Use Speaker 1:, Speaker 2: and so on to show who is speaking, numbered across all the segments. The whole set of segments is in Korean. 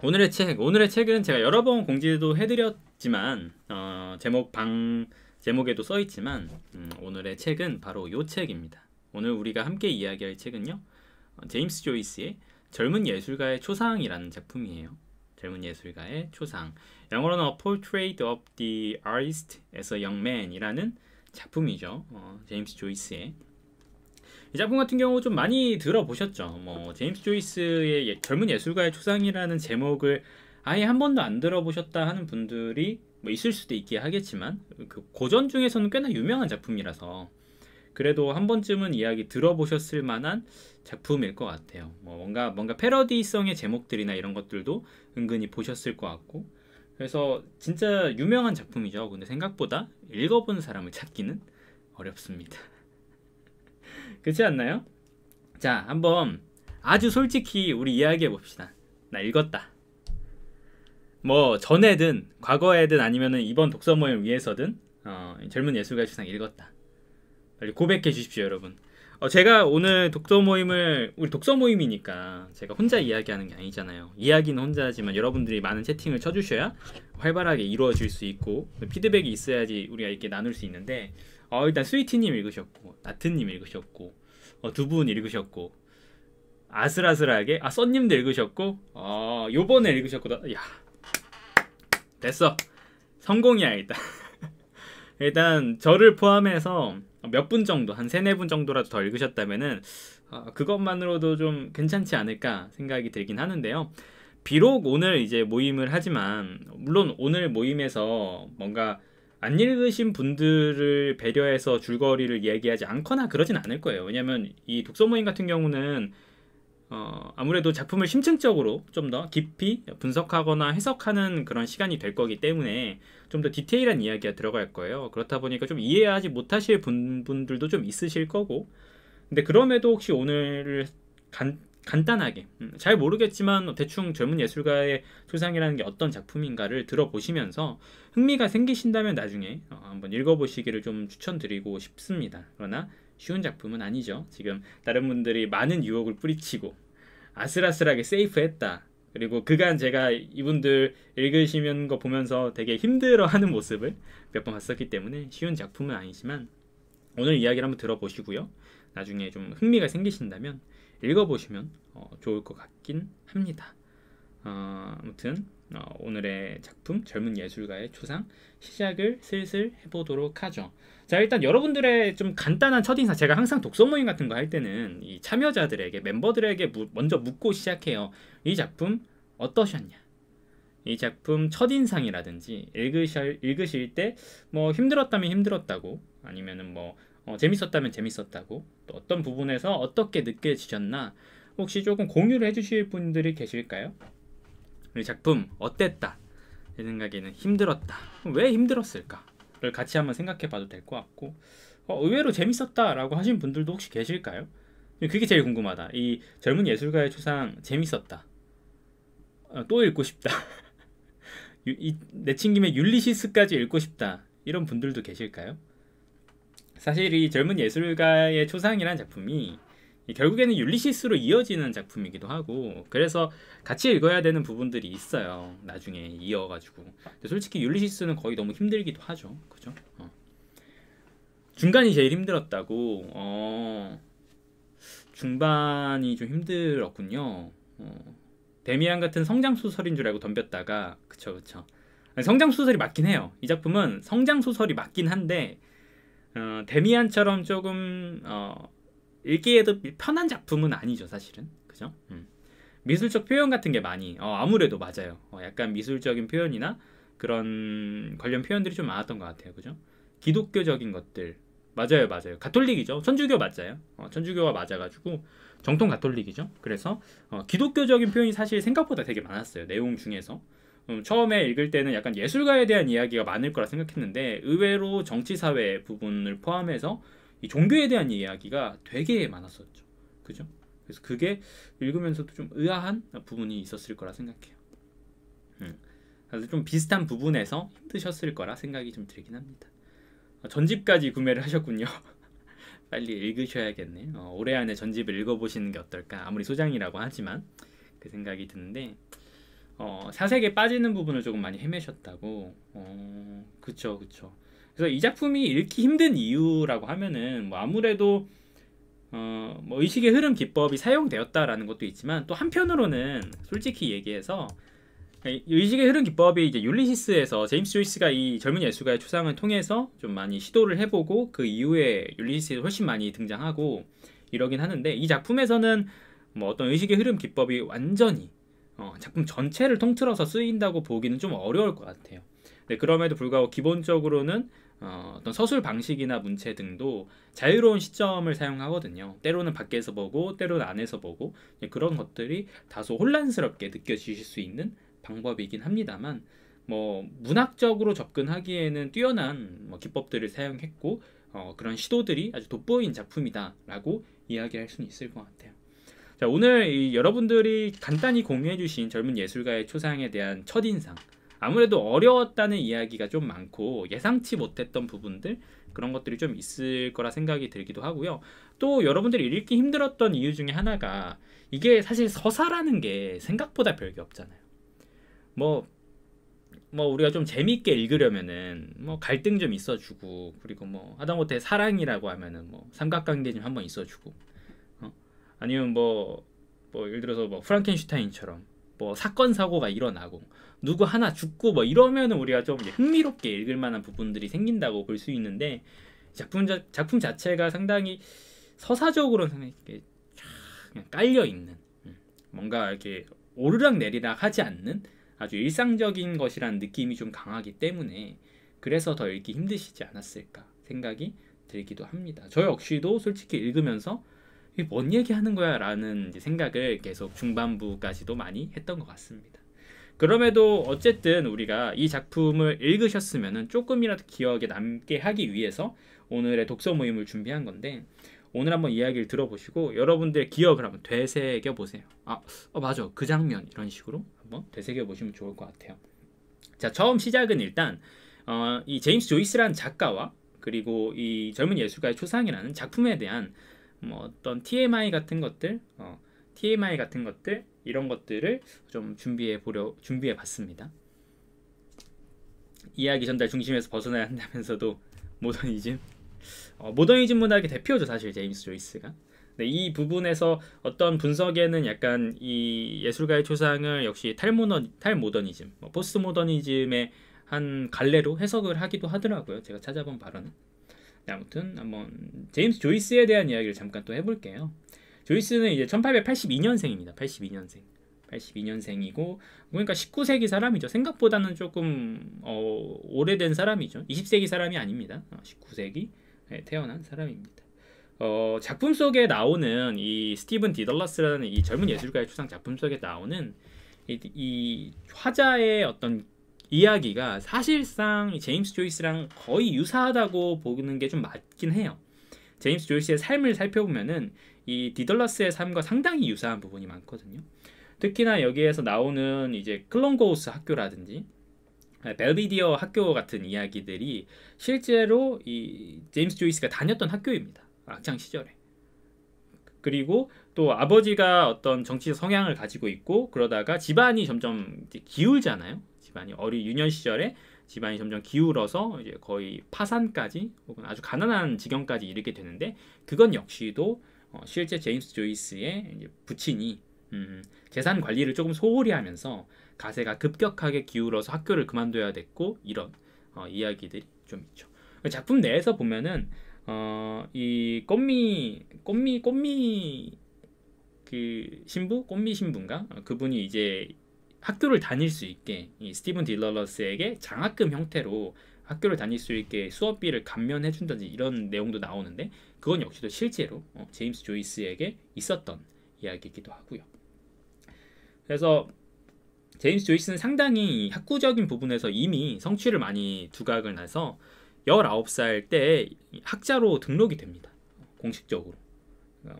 Speaker 1: 오늘의 책은 제가 여러 번 공지도 해드렸지만 제목에도 써있지만 오늘의 책은 바로 요 책입니다. 오늘 우리가 함께 이야기할 책은요, 제임스 조이스의 젊은 예술가의 초상이라는 작품이에요. 젊은 예술가의 초상, 영어로는 A Portrait of the Artist as a Young Man 이라는 작품이죠. 제임스 조이스의. 이 작품 같은 경우 좀 많이 들어보셨죠. 제임스 조이스의 젊은 예술가의 초상이라는 제목을 아예 한 번도 안 들어보셨다 하는 분들이 있을 수도 있긴 하겠지만, 그 고전 중에서는 꽤나 유명한 작품이라서 그래도 한 번쯤은 이야기 들어보셨을 만한 작품일 것 같아요. 뭔가 패러디성의 제목들이나 이런 것들도 은근히 보셨을 것 같고, 그래서 진짜 유명한 작품이죠. 근데 생각보다 읽어본 사람을 찾기는 어렵습니다. 그렇지 않나요? 자, 한번 아주 솔직히 우리 이야기해 봅시다. 나 읽었다. 전에든 과거에든 아니면은 이번 독서 모임 위해서든 젊은 예술가의 초상 읽었다. 빨리 고백해 주십시오, 여러분. 제가 오늘 우리 독서 모임이니까 제가 혼자 이야기하는 게 아니잖아요. 이야기는 혼자 하지만 여러분들이 많은 채팅을 쳐주셔야 활발하게 이루어질 수 있고 피드백이 있어야지 우리가 이렇게 나눌 수 있는데, 일단 스위티님 읽으셨고, 나트님 읽으셨고, 두 분 읽으셨고, 아슬아슬하게 써님도 읽으셨고, 요번에 읽으셨고, 야, 됐어, 성공이야. 일단 저를 포함해서 몇 분 정도, 한 3-4분 정도라도 더 읽으셨다면은 그것만으로도 좀 괜찮지 않을까 생각이 들긴 하는데요. 비록 오늘 이제 모임을 하지만, 물론 오늘 모임에서 뭔가 안 읽으신 분들을 배려해서 줄거리를 얘기하지 않거나 그러진 않을 거예요. 왜냐면 이 독서 모임 같은 경우는 아무래도 작품을 심층적으로 좀 더 깊이 분석하거나 해석하는 그런 시간이 될 거기 때문에 좀 더 디테일한 이야기가 들어갈 거예요. 그렇다 보니까 좀 이해하지 못하실 분들도 좀 있으실 거고, 근데 그럼에도 혹시 오늘을 간단하게 잘 모르겠지만 대충 젊은 예술가의 초상이라는 게 어떤 작품인가를 들어보시면서 흥미가 생기신다면 나중에 한번 읽어보시기를 좀 추천드리고 싶습니다. 그러나 쉬운 작품은 아니죠. 지금 다른 분들이 많은 유혹을 뿌리치고 아슬아슬하게 세이프했다, 그리고 그간 제가 이분들 읽으시는 거 보면서 되게 힘들어하는 모습을 몇 번 봤었기 때문에 쉬운 작품은 아니지만 오늘 이야기를 한번 들어보시고요, 나중에 좀 흥미가 생기신다면 읽어보시면 좋을 것 같긴 합니다. 아무튼 오늘의 작품 젊은 예술가의 초상 시작을 슬슬 해보도록 하죠. 자, 일단 여러분들의 좀 간단한 첫인상, 제가 항상 독서 모임 같은 거 할 때는 이 참여자들에게, 멤버들에게 먼저 묻고 시작해요. 이 작품 어떠셨냐? 이 작품 첫인상이라든지 읽으실 때 힘들었다면 힘들었다고, 아니면은 재밌었다면 재밌었다고, 또 어떤 부분에서 어떻게 느껴지셨나 혹시 조금 공유를 해주실 분들이 계실까요? 이 작품 어땠다? 제 생각에는 힘들었다. 왜 힘들었을까를 같이 한번 생각해 봐도 될 것 같고, 의외로 재밌었다라고 하신 분들도 혹시 계실까요? 그게 제일 궁금하다. 이 젊은 예술가의 초상 재밌었다. 또 읽고 싶다. 내친김에 율리시스까지 읽고 싶다. 이런 분들도 계실까요? 사실 이 젊은 예술가의 초상이라는 작품이 결국에는 율리시스로 이어지는 작품이기도 하고, 그래서 같이 읽어야 되는 부분들이 있어요. 나중에 이어가지고. 근데 솔직히 율리시스는 거의 너무 힘들기도 하죠. 그죠? 중간이 제일 힘들었다고. 중반이 좀 힘들었군요. 데미안 같은 성장소설인 줄 알고 덤볐다가, 그쵸. 성장소설이 맞긴 해요. 이 작품은 성장소설이 맞긴 한데, 데미안처럼 조금 읽기에도 편한 작품은 아니죠, 사실은. 그죠? 미술적 표현 같은 게 많이 아무래도 맞아요. 약간 미술적인 표현이나 그런 관련 표현들이 좀 많았던 것 같아요. 그죠? 기독교적인 것들 맞아요. 가톨릭이죠. 천주교 맞아요. 천주교가 맞아가지고 정통 가톨릭이죠. 그래서 기독교적인 표현이 사실 생각보다 되게 많았어요, 내용 중에서. 처음에 읽을 때는 약간 예술가에 대한 이야기가 많을 거라 생각했는데, 의외로 정치사회 부분을 포함해서 이 종교에 대한 이야기가 되게 많았었죠. 그죠? 그래서 그게 읽으면서도 좀 의아한 부분이 있었을 거라 생각해요. 그래서 좀 비슷한 부분에서 힘드셨을 거라 생각이 좀 들긴 합니다. 전집까지 구매를 하셨군요. 빨리 읽으셔야겠네. 올해 안에 전집을 읽어보시는 게 어떨까. 아무리 소장이라고 하지만 그 생각이 드는데, 사색에 빠지는 부분을 조금 많이 헤매셨다고. 그쵸, 그쵸. 그래서 이 작품이 읽기 힘든 이유라고 하면은 뭐 아무래도 뭐 의식의 흐름 기법이 사용되었다라는 것도 있지만, 또 한편으로는 솔직히 얘기해서 의식의 흐름 기법이 이제 율리시스에서 제임스 조이스가 이 젊은 예술가의 초상을 통해서 좀 많이 시도를 해보고 그 이후에 율리시스에 훨씬 많이 등장하고 이러긴 하는데, 이 작품에서는 뭐 어떤 의식의 흐름 기법이 완전히 작품 전체를 통틀어서 쓰인다고 보기는 좀 어려울 것 같아요. 네, 그럼에도 불구하고 기본적으로는 어떤 서술 방식이나 문체 등도 자유로운 시점을 사용하거든요. 때로는 밖에서 보고 때로는 안에서 보고, 그런 것들이 다소 혼란스럽게 느껴지실 수 있는 방법이긴 합니다만, 뭐 문학적으로 접근하기에는 뛰어난 뭐 기법들을 사용했고 그런 시도들이 아주 돋보인 작품이다라고 이야기할 수는 있을 것 같아요. 자, 오늘 여러분들이 간단히 공유해주신 젊은 예술가의 초상에 대한 첫인상, 아무래도 어려웠다는 이야기가 좀 많고 예상치 못했던 부분들, 그런 것들이 좀 있을 거라 생각이 들기도 하고요. 또 여러분들이 읽기 힘들었던 이유 중에 하나가, 이게 사실 서사라는 게 생각보다 별게 없잖아요. 뭐 우리가 좀 재밌게 읽으려면은 뭐 갈등 좀 있어주고, 그리고 뭐 하다못해 사랑이라고 하면은 뭐 삼각관계 좀 한번 있어주고, 아니면 뭐 예를 들어서 뭐 프랑켄슈타인처럼 뭐 사건 사고가 일어나고 누구 하나 죽고 뭐 이러면은 우리가 좀 이제 흥미롭게 읽을 만한 부분들이 생긴다고 볼 수 있는데, 작품 자체가 상당히 서사적으로는 상당히 이렇게 그냥 깔려 있는, 뭔가 이렇게 오르락 내리락 하지 않는 아주 일상적인 것이라는 느낌이 좀 강하기 때문에, 그래서 더 읽기 힘드시지 않았을까 생각이 들기도 합니다. 저 역시도 솔직히 읽으면서 이게 뭔 얘기하는 거야 라는 생각을 계속 중반부까지도 많이 했던 것 같습니다. 그럼에도 어쨌든 우리가 이 작품을 읽으셨으면 조금이라도 기억에 남게 하기 위해서 오늘의 독서 모임을 준비한 건데, 오늘 한번 이야기를 들어보시고 여러분들의 기억을 한번 되새겨 보세요. 맞아, 그 장면, 이런 식으로 한번 되새겨 보시면 좋을 것 같아요. 자, 처음 시작은 일단 이 제임스 조이스라는 작가와 그리고 이 젊은 예술가의 초상이라는 작품에 대한 뭐 어떤 TMI 같은 것들, 이런 것들을 좀 준비해 봤습니다. 이야기 전달 중심에서 벗어나야 한다면서도 모더니즘 문학의 대표죠, 사실 제임스 조이스가. 네, 이 부분에서 어떤 분석에는 약간 이 예술가의 초상을 역시 탈모더니즘, 포스트 모더니즘의 한 갈래로 해석을 하기도 하더라고요. 제가 찾아본 바로는. 네, 아무튼 한번 제임스 조이스에 대한 이야기를 잠깐 또 해볼게요. 조이스는 이제 1882년생입니다. 82년생이고, 그러니까 19세기 사람이죠. 생각보다는 조금 오래된 사람이죠. 20세기 사람이 아닙니다. 19세기 태어난 사람입니다. 작품 속에 나오는 이 스티븐 디덜러스라는 이 젊은 예술가의 초상 작품 속에 나오는 이 화자의 어떤 이야기가 사실상 제임스 조이스랑 거의 유사하다고 보는 게 좀 맞긴 해요. 제임스 조이스의 삶을 살펴보면은 이 디덜러스의 삶과 상당히 유사한 부분이 많거든요. 특히나 여기에서 나오는 이제 클론고우스 학교라든지 벨비디어 학교 같은 이야기들이 실제로 이 제임스 조이스가 다녔던 학교입니다. 학창 시절에. 그리고 또 아버지가 어떤 정치적 성향을 가지고 있고, 그러다가 집안이 점점 기울잖아요. 집안이 유년 시절에 집안이 점점 기울어서 이제 거의 파산까지 혹은 아주 가난한 지경까지 이르게 되는데, 그건 역시도 실제 제임스 조이스의 이제 부친이 재산 관리를 조금 소홀히 하면서 가세가 급격하게 기울어서 학교를 그만둬야 됐고, 이런 이야기들이 좀 있죠. 작품 내에서 보면은 이 꽃미 신부인가? 그분이 이제 학교를 다닐 수 있게 이 스티븐 딜러러스에게 장학금 형태로 학교를 다닐 수 있게 수업비를 감면해 준다든지 이런 내용도 나오는데, 그건 역시도 실제로 제임스 조이스에게 있었던 이야기이기도 하고요. 그래서 제임스 조이스는 상당히 학구적인 부분에서 이미 성취를 많이 두각을 내서 19살 때 학자로 등록이 됩니다. 공식적으로.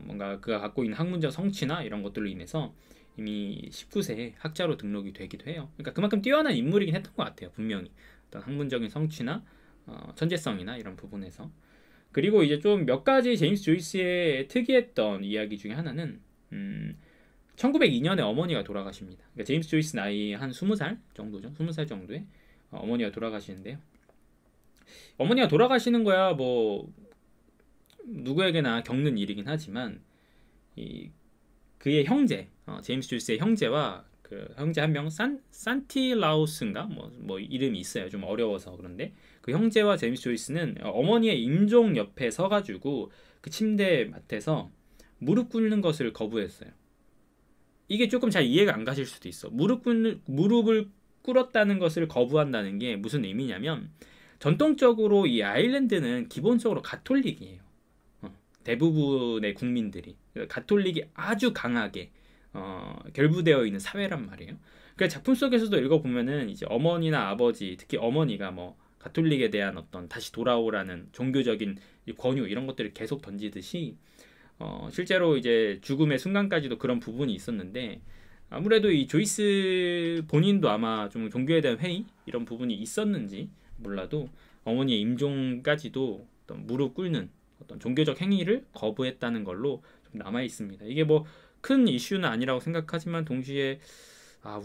Speaker 1: 뭔가 그가 갖고 있는 학문적 성취나 이런 것들로 인해서 이미 19세에 학자로 등록이 되기도 해요. 그러니까 그만큼 뛰어난 인물이긴 했던 것 같아요. 분명히 어떤 학문적인 성취나 천재성이나 이런 부분에서. 그리고 이제 좀 몇 가지 제임스 조이스의 특이했던 이야기 중에 하나는 1902년에 어머니가 돌아가십니다. 그러니까 제임스 조이스 나이 한 20살 정도죠. 20살 정도에 어머니가 돌아가시는데요. 어머니가 돌아가시는 거야 뭐 누구에게나 겪는 일이긴 하지만 이 그의 형제 제임스 조이스의 형제와 그 형제 한 명 산티라우스인가 뭐 이름이 있어요. 좀 어려워서 그런데 그 형제와 제임스 조이스는 어머니의 임종 옆에 서가지고 그 침대 맡에서 무릎 꿇는 것을 거부했어요. 이게 조금 잘 이해가 안 가실 수도 있어. 무릎을 꿇었다는 것을 거부한다는 게 무슨 의미냐면 전통적으로 이 아일랜드는 기본적으로 가톨릭이에요. 대부분의 국민들이 가톨릭이 아주 강하게 결부되어 있는 사회란 말이에요. 그러니까 작품 속에서도 읽어보면은 이제 어머니나 아버지, 특히 어머니가 뭐 가톨릭에 대한 어떤 다시 돌아오라는 종교적인 권유 이런 것들을 계속 던지듯이 실제로 이제 죽음의 순간까지도 그런 부분이 있었는데 아무래도 이 조이스 본인도 아마 좀 종교에 대한 회의 이런 부분이 있었는지 몰라도 어머니의 임종까지도 어떤 무릎 꿇는 어떤 종교적 행위를 거부했다는 걸로 좀 남아 있습니다. 이게 뭐 큰 이슈는 아니라고 생각하지만 동시에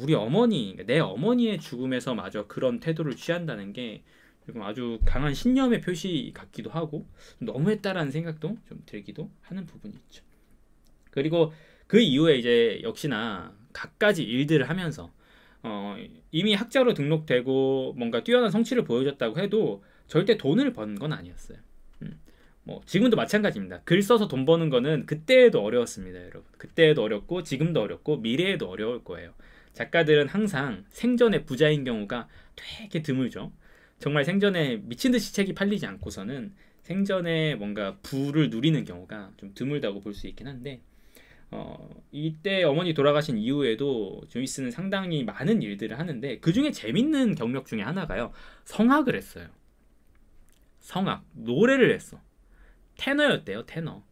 Speaker 1: 우리 어머니, 내 어머니의 죽음에서마저 그런 태도를 취한다는 게 지금 아주 강한 신념의 표시 같기도 하고 너무했다라는 생각도 좀 들기도 하는 부분이 있죠. 그리고 그 이후에 이제 역시나 갖가지 일들을 하면서 이미 학자로 등록되고 뭔가 뛰어난 성취를 보여줬다고 해도 절대 돈을 번 건 아니었어요. 뭐 지금도 마찬가지입니다. 글 써서 돈 버는 거는 그때에도 어려웠습니다, 여러분. 그때에도 어렵고 지금도 어렵고 미래에도 어려울 거예요. 작가들은 항상 생전에 부자인 경우가 되게 드물죠. 정말 생전에 미친 듯이 책이 팔리지 않고서는 생전에 뭔가 부를 누리는 경우가 좀 드물다고 볼 수 있긴 한데 이때 어머니 돌아가신 이후에도 조이스는 상당히 많은 일들을 하는데 그 중에 재밌는 경력 중에 하나가요. 성악을 했어요. 성악, 노래를 했어. 테너였대요, 테너.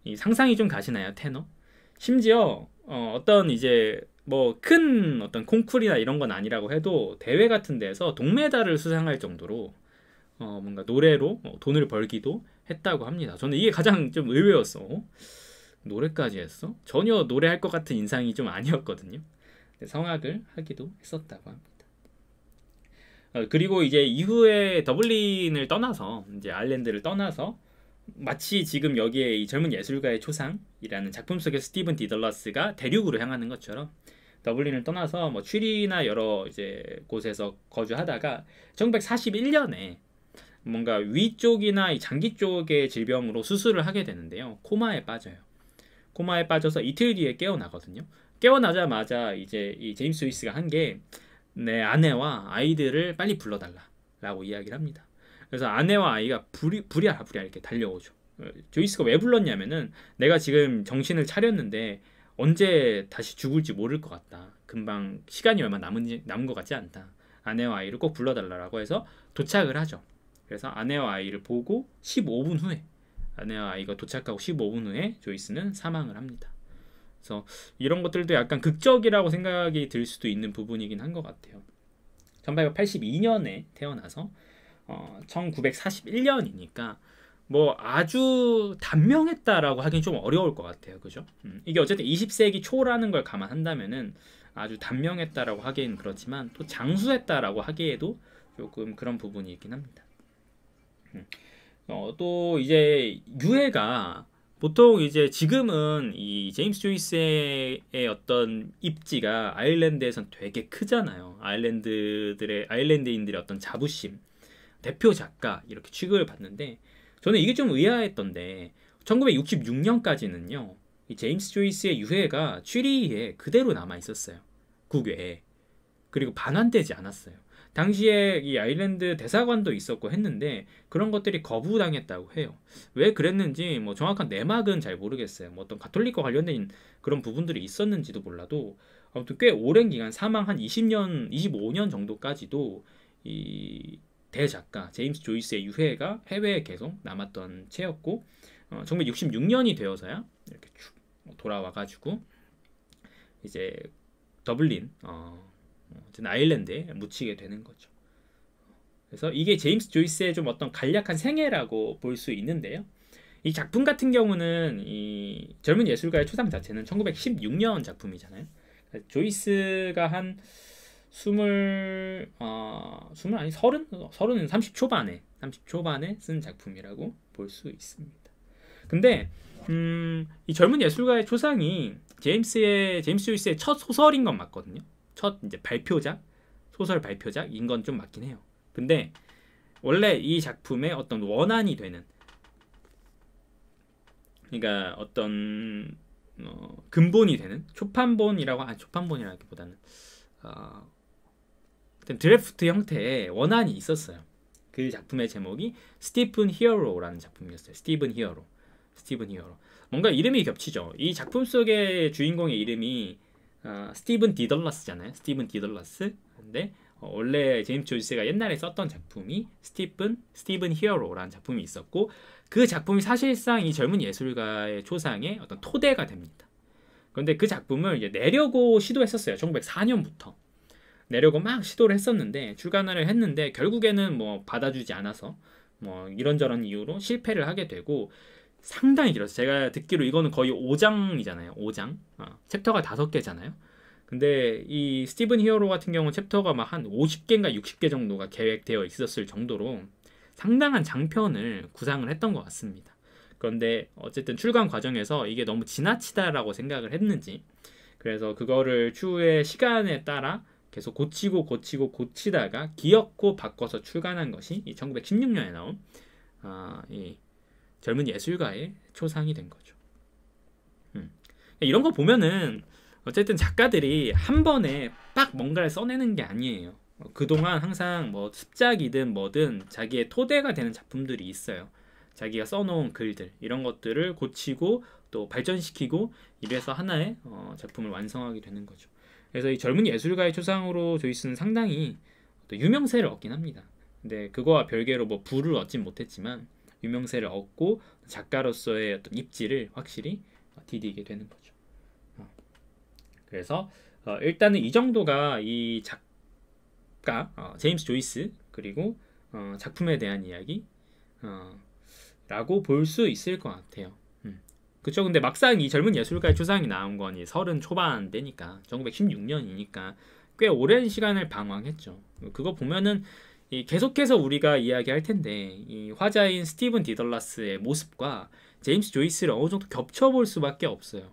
Speaker 1: 이 상상이 좀 가시나요, 테너? 심지어 어떤 이제 뭐 큰 어떤 콩쿠르나 이런 건 아니라고 해도 대회 같은 데서 동메달을 수상할 정도로 뭔가 노래로 돈을 벌기도 했다고 합니다. 저는 이게 가장 좀 의외였어. 노래까지 했어? 전혀 노래할 것 같은 인상이 좀 아니었거든요. 성악을 하기도 했었다고 합니다. 그리고 이제 이후에 더블린을 떠나서 이제 아일랜드를 떠나서 마치 지금 여기에 이 젊은 예술가의 초상이라는 작품 속의 스티븐 디덜러스가 대륙으로 향하는 것처럼 더블린을 떠나서 뭐 취리나 여러 이제 곳에서 거주하다가 1941년에 뭔가 위쪽이나 이 장기 쪽의 질병으로 수술을 하게 되는데요. 코마에 빠져요. 코마에 빠져서 이틀 뒤에 깨어나거든요. 깨어나자마자 이제 이 제임스 조이스가 한 게 내 아내와 아이들을 빨리 불러달라라고 이야기를 합니다. 그래서 아내와 아이가 부랴 이렇게 달려오죠. 조이스가 왜 불렀냐면은 내가 지금 정신을 차렸는데 언제 다시 죽을지 모를 것 같다. 금방 시간이 얼마 남은 것 같지 않다. 아내와 아이를 꼭 불러달라고 해서 도착을 하죠. 그래서 아내와 아이를 보고 15분 후에 아내와 아이가 도착하고 15분 후에 조이스는 사망을 합니다. 그래서 이런 것들도 약간 극적이라고 생각이 들 수도 있는 부분이긴 한 것 같아요. 1882년에 태어나서 1941년이니까 뭐 아주 단명했다라고 하긴 좀 어려울 것 같아요. 그죠? 이게 어쨌든 20세기 초라는 걸 감안한다면은 아주 단명했다라고 하기엔 그렇지만 또 장수했다라고 하기에도 조금 그런 부분이 있긴 합니다. 또 이제 유해가 보통 이제 지금은 이 제임스 조이스의 어떤 입지가 아일랜드에선 되게 크잖아요. 아일랜드인들의 어떤 자부심, 대표 작가 이렇게 취급을 받는데 저는 이게 좀 의아했던데 1966년까지는요. 이 제임스 조이스의 유해가 취리히에 그대로 남아 있었어요. 국외에. 그리고 반환되지 않았어요. 당시에 이 아일랜드 대사관도 있었고 했는데 그런 것들이 거부당했다고 해요. 왜 그랬는지 뭐 정확한 내막은 잘 모르겠어요. 뭐 어떤 가톨릭과 관련된 그런 부분들이 있었는지도 몰라도 아무튼 꽤 오랜 기간 사망 한 20년, 25년 정도까지도 이 대작가 제임스 조이스의 유해가 해외에 계속 남았던 채였고 1966년이 되어서야 이렇게 쭉 돌아와가지고 이제 더블린 아일랜드에 묻히게 되는 거죠. 그래서 이게 제임스 조이스의 좀 어떤 간략한 생애라고 볼 수 있는데요. 이 작품 같은 경우는 이 젊은 예술가의 초상 자체는 1916년 작품이잖아요. 조이스가 한 스물 아니 서른은 30 초반에 쓴 작품이라고 볼 수 있습니다. 근데 이 젊은 예술가의 초상이 제임스 조이스의 첫 소설인 건 맞거든요. 첫 이제 발표작, 소설 발표작인 건 좀 맞긴 해요. 근데 원래 이 작품의 어떤 원안이 되는, 그러니까 어떤 근본이 되는 초판본이라기보다는 드래프트 형태의 원안이 있었어요. 그 작품의 제목이 스티븐 히어로라는 작품이었어요. 스티븐 히어로. 뭔가 이름이 겹치죠. 이 작품 속의 주인공의 이름이 스티븐 디덜러스잖아요. 스티븐 디덜러스. 근데 원래 제임스 조이스가 옛날에 썼던 작품이 스티븐 히어로라는 작품이 있었고, 그 작품이 사실상 이 젊은 예술가의 초상의 어떤 토대가 됩니다. 그런데 그 작품을 이제 내려고 시도했었어요. 1904년부터 내려고 막 시도를 했었는데, 출간을 했는데 결국에는 뭐 받아주지 않아서 뭐 이런저런 이유로 실패를 하게 되고, 상당히 길었어요. 제가 듣기로 이거는 거의 5장이잖아요. 5장. 챕터가 5개잖아요. 근데 이 스티븐 히어로 같은 경우는 챕터가 막 한 50개인가 60개 정도가 계획되어 있었을 정도로 상당한 장편을 구상을 했던 것 같습니다. 그런데 어쨌든 출간 과정에서 이게 너무 지나치다라고 생각을 했는지, 그래서 그거를 추후에 시간에 따라 계속 고치다가 기어코 바꿔서 출간한 것이 이 1916년에 나온 이 젊은 예술가의 초상이 된 거죠. 이런 거 보면은 어쨌든 작가들이 한 번에 빡 뭔가를 써내는 게 아니에요. 그동안 항상 뭐 습작이든 뭐든 자기의 토대가 되는 작품들이 있어요. 자기가 써놓은 글들, 이런 것들을 고치고 또 발전시키고 이래서 하나의 작품을 완성하게 되는 거죠. 그래서 이 젊은 예술가의 초상으로 조이스는 상당히 또 유명세를 얻긴 합니다. 근데 그거와 별개로 뭐 부를 얻진 못했지만 유명세를 얻고 작가로서의 어떤 입지를 확실히 디디게 되는 거죠. 그래서 일단은 이 정도가 이 작가 제임스 조이스, 그리고 작품에 대한 이야기 라고 볼 수 있을 것 같아요. 그쵸. 근데 막상 이 젊은 예술가의 초상이 나온 건 30 초반대니까 1916년이니까 꽤 오랜 시간을 방황했죠. 그거 보면은 계속해서 우리가 이야기할 텐데, 이 화자인 스티븐 디덜러스의 모습과 제임스 조이스를 어느 정도 겹쳐볼 수밖에 없어요.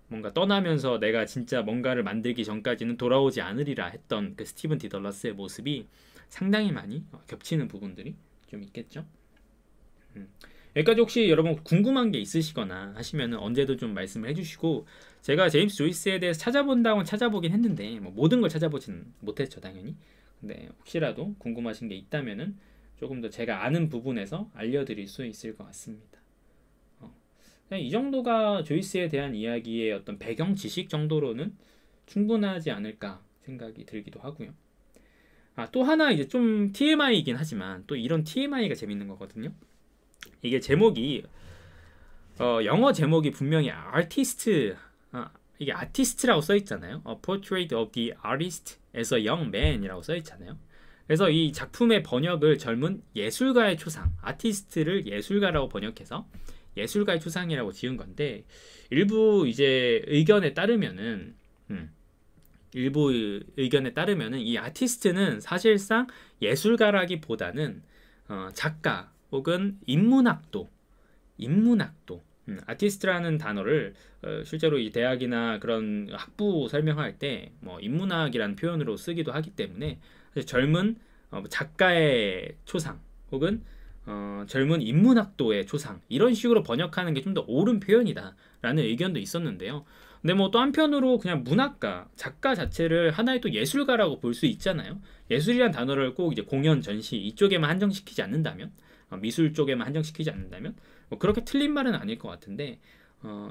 Speaker 1: 뭔가 떠나면서 내가 진짜 뭔가를 만들기 전까지는 돌아오지 않으리라 했던 그 스티븐 디덜러스의 모습이 상당히 많이 겹치는 부분들이 좀 있겠죠. 여기까지 혹시 여러분 궁금한 게 있으시거나 하시면 언제도 좀 말씀을 해주시고, 제가 제임스 조이스에 대해서 찾아본다고는 찾아보긴 했는데 뭐 모든 걸 찾아보진 못했죠, 당연히. 근데 혹시라도 궁금하신 게 있다면은 조금 더 제가 아는 부분에서 알려드릴 수 있을 것 같습니다. 이 정도가 조이스에 대한 이야기의 어떤 배경 지식 정도로는 충분하지 않을까 생각이 들기도 하고요. 또 하나 이제 좀 TMI이긴 하지만 또 이런 TMI가 재밌는 거거든요. 이게 제목이 영어 제목이 분명히 이게 아티스트라고 써 있잖아요. A Portrait of the Artist as a Young Man이라고 써 있잖아요. 그래서 이 작품의 번역을 젊은 예술가의 초상, 아티스트를 예술가라고 번역해서 예술가의 초상이라고 지은 건데, 일부 의견에 따르면은 이 아티스트는 사실상 예술가라기보다는 작가 혹은 인문학도. 아티스트라는 단어를 실제로 이 대학이나 그런 학부 설명할 때 뭐 인문학이라는 표현으로 쓰기도 하기 때문에 젊은 작가의 초상 혹은 젊은 인문학도의 초상, 이런 식으로 번역하는 게 좀 더 옳은 표현이다라는 의견도 있었는데요. 근데 뭐 또 한편으로 그냥 문학가, 작가 자체를 하나의 또 예술가라고 볼 수 있잖아요. 예술이란 단어를 꼭 이제 공연, 전시 이쪽에만 한정시키지 않는다면, 미술 쪽에만 한정시키지 않는다면 뭐 그렇게 틀린 말은 아닐 것 같은데,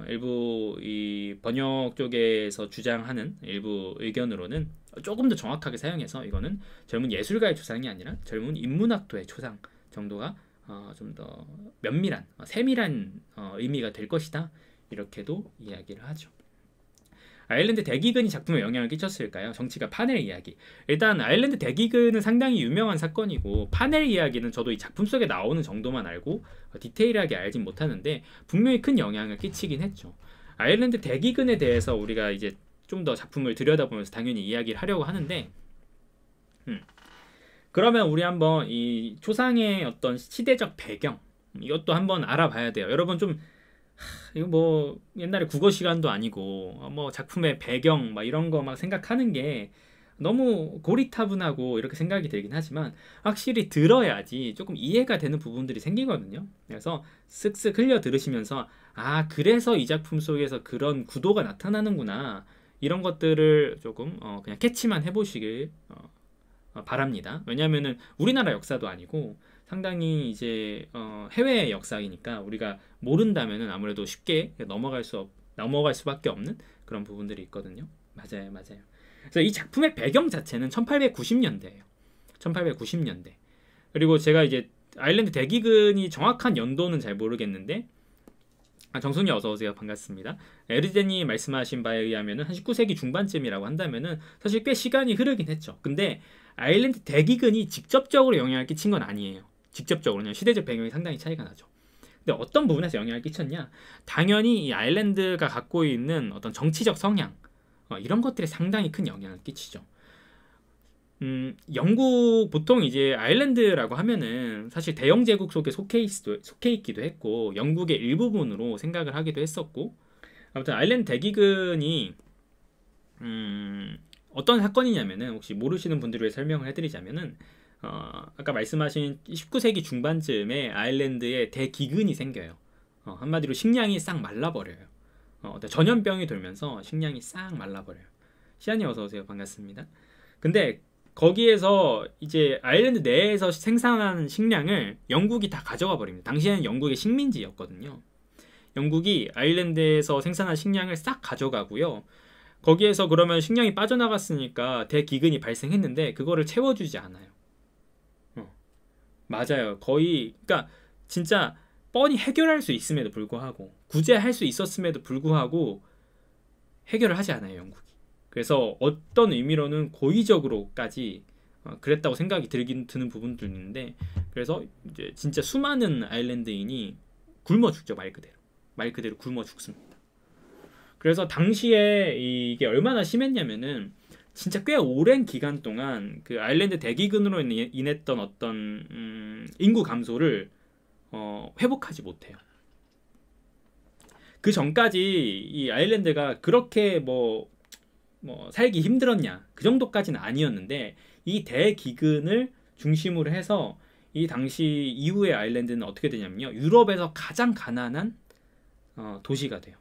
Speaker 1: 일부 이 번역 쪽에서 주장하는 일부 의견으로는 조금 더 정확하게 사용해서 이거는 젊은 예술가의 초상이 아니라 젊은 인문학도의 초상 정도가 좀 더 세밀한 의미가 될 것이다, 이렇게도 이야기를 하죠. 아일랜드 대기근이 작품에 영향을 끼쳤을까요? 정치가 파넬 이야기. 일단 아일랜드 대기근은 상당히 유명한 사건이고 파넬 이야기는 저도 이 작품 속에 나오는 정도만 알고 디테일하게 알진 못하는데 분명히 큰 영향을 끼치긴 했죠. 아일랜드 대기근에 대해서 우리가 이제 좀 더 작품을 들여다보면서 당연히 이야기를 하려고 하는데 그러면 우리 한번 이 초상의 어떤 시대적 배경 이것도 한번 알아봐야 돼요. 여러분 좀 이거 뭐 옛날에 국어 시간도 아니고 뭐 작품의 배경 막 이런 거 막 생각하는 게 너무 고리타분하고 이렇게 생각이 들긴 하지만 확실히 들어야지 조금 이해가 되는 부분들이 생기거든요. 그래서 쓱쓱 흘려 들으시면서 아 그래서 이 작품 속에서 그런 구도가 나타나는구나 이런 것들을 조금 그냥 캐치만 해보시길 바랍니다. 왜냐하면은 우리나라 역사도 아니고 상당히 이제 해외 역사이니까 우리가 모른다면은 아무래도 쉽게 넘어갈 수밖에 없는 그런 부분들이 있거든요. 맞아요, 맞아요. 그래서 이 작품의 배경 자체는 1890년대예요. 1890년대. 그리고 제가 이제 아일랜드 대기근이 정확한 연도는 잘 모르겠는데 정순이 어서 오세요. 반갑습니다. 에르젠이 말씀하신 바에 의하면은 한 19세기 중반쯤이라고 한다면은 사실 꽤 시간이 흐르긴 했죠. 근데 아일랜드 대기근이 직접적으로 영향을 끼친 건 아니에요. 직접적으로는 시대적 배경이 상당히 차이가 나죠. 근데 어떤 부분에서 영향을 끼쳤냐? 당연히 이 아일랜드가 갖고 있는 어떤 정치적 성향 이런 것들이 상당히 큰 영향을 끼치죠. 영국 보통 이제 아일랜드라고 하면은 사실 대영 제국 속에 속해 있기도 했고 영국의 일부분으로 생각을 하기도 했었고 아무튼 아일랜드 대기근이 어떤 사건이냐면은 혹시 모르시는 분들을 위해 설명을 해드리자면은 아까 말씀하신 19세기 중반쯤에 아일랜드에 대기근이 생겨요. 한마디로 식량이 싹 말라버려요. 전염병이 돌면서 식량이 싹 말라버려요. 시안이 어서 오세요. 반갑습니다. 근데 거기에서 이제 아일랜드 내에서 생산하는 식량을 영국이 다 가져가 버립니다. 당시에는 영국의 식민지였거든요. 영국이 아일랜드에서 생산한 식량을 싹 가져가고요. 거기에서 그러면 식량이 빠져나갔으니까 대기근이 발생했는데 그거를 채워주지 않아요. 맞아요. 거의 그러니까 진짜 뻔히 해결할 수 있음에도 불구하고 구제할 수 있었음에도 불구하고 해결을 하지 않아요. 영국이. 그래서 어떤 의미로는 고의적으로까지 그랬다고 생각이 드는 부분도 있는데 그래서 이제 진짜 수많은 아일랜드인이 굶어 죽죠. 말 그대로 굶어 죽습니다. 그래서 당시에 이게 얼마나 심했냐면은 진짜 꽤 오랜 기간 동안 그 아일랜드 대기근으로 인했던 어떤 인구 감소를 회복하지 못해요. 그 전까지 이 아일랜드가 그렇게 뭐 살기 힘들었냐 그 정도까지는 아니었는데 이 대기근을 중심으로 해서 이 당시 이후의 아일랜드는 어떻게 되냐면요 유럽에서 가장 가난한 도시가 돼요.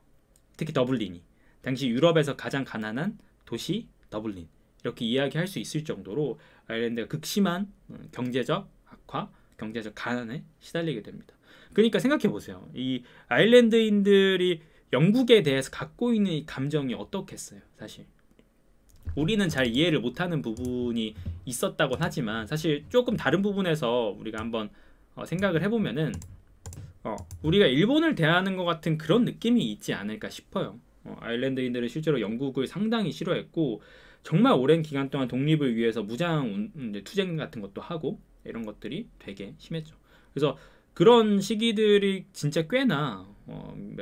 Speaker 1: 특히 더블린이 당시 유럽에서 가장 가난한 도시 더블린 이렇게 이야기할 수 있을 정도로 아일랜드가 극심한 경제적 악화, 경제적 가난에 시달리게 됩니다. 그러니까 생각해 보세요. 이 아일랜드인들이 영국에 대해서 갖고 있는 이 감정이 어떻겠어요, 사실. 우리는 잘 이해를 못하는 부분이 있었다곤 하지만 사실 조금 다른 부분에서 우리가 한번 생각을 해보면은 우리가 일본을 대하는 것 같은 그런 느낌이 있지 않을까 싶어요. 아일랜드인들은 실제로 영국을 상당히 싫어했고 정말 오랜 기간 동안 독립을 위해서 무장 투쟁 같은 것도 하고 이런 것들이 되게 심했죠. 그래서 그런 시기들이 진짜 꽤나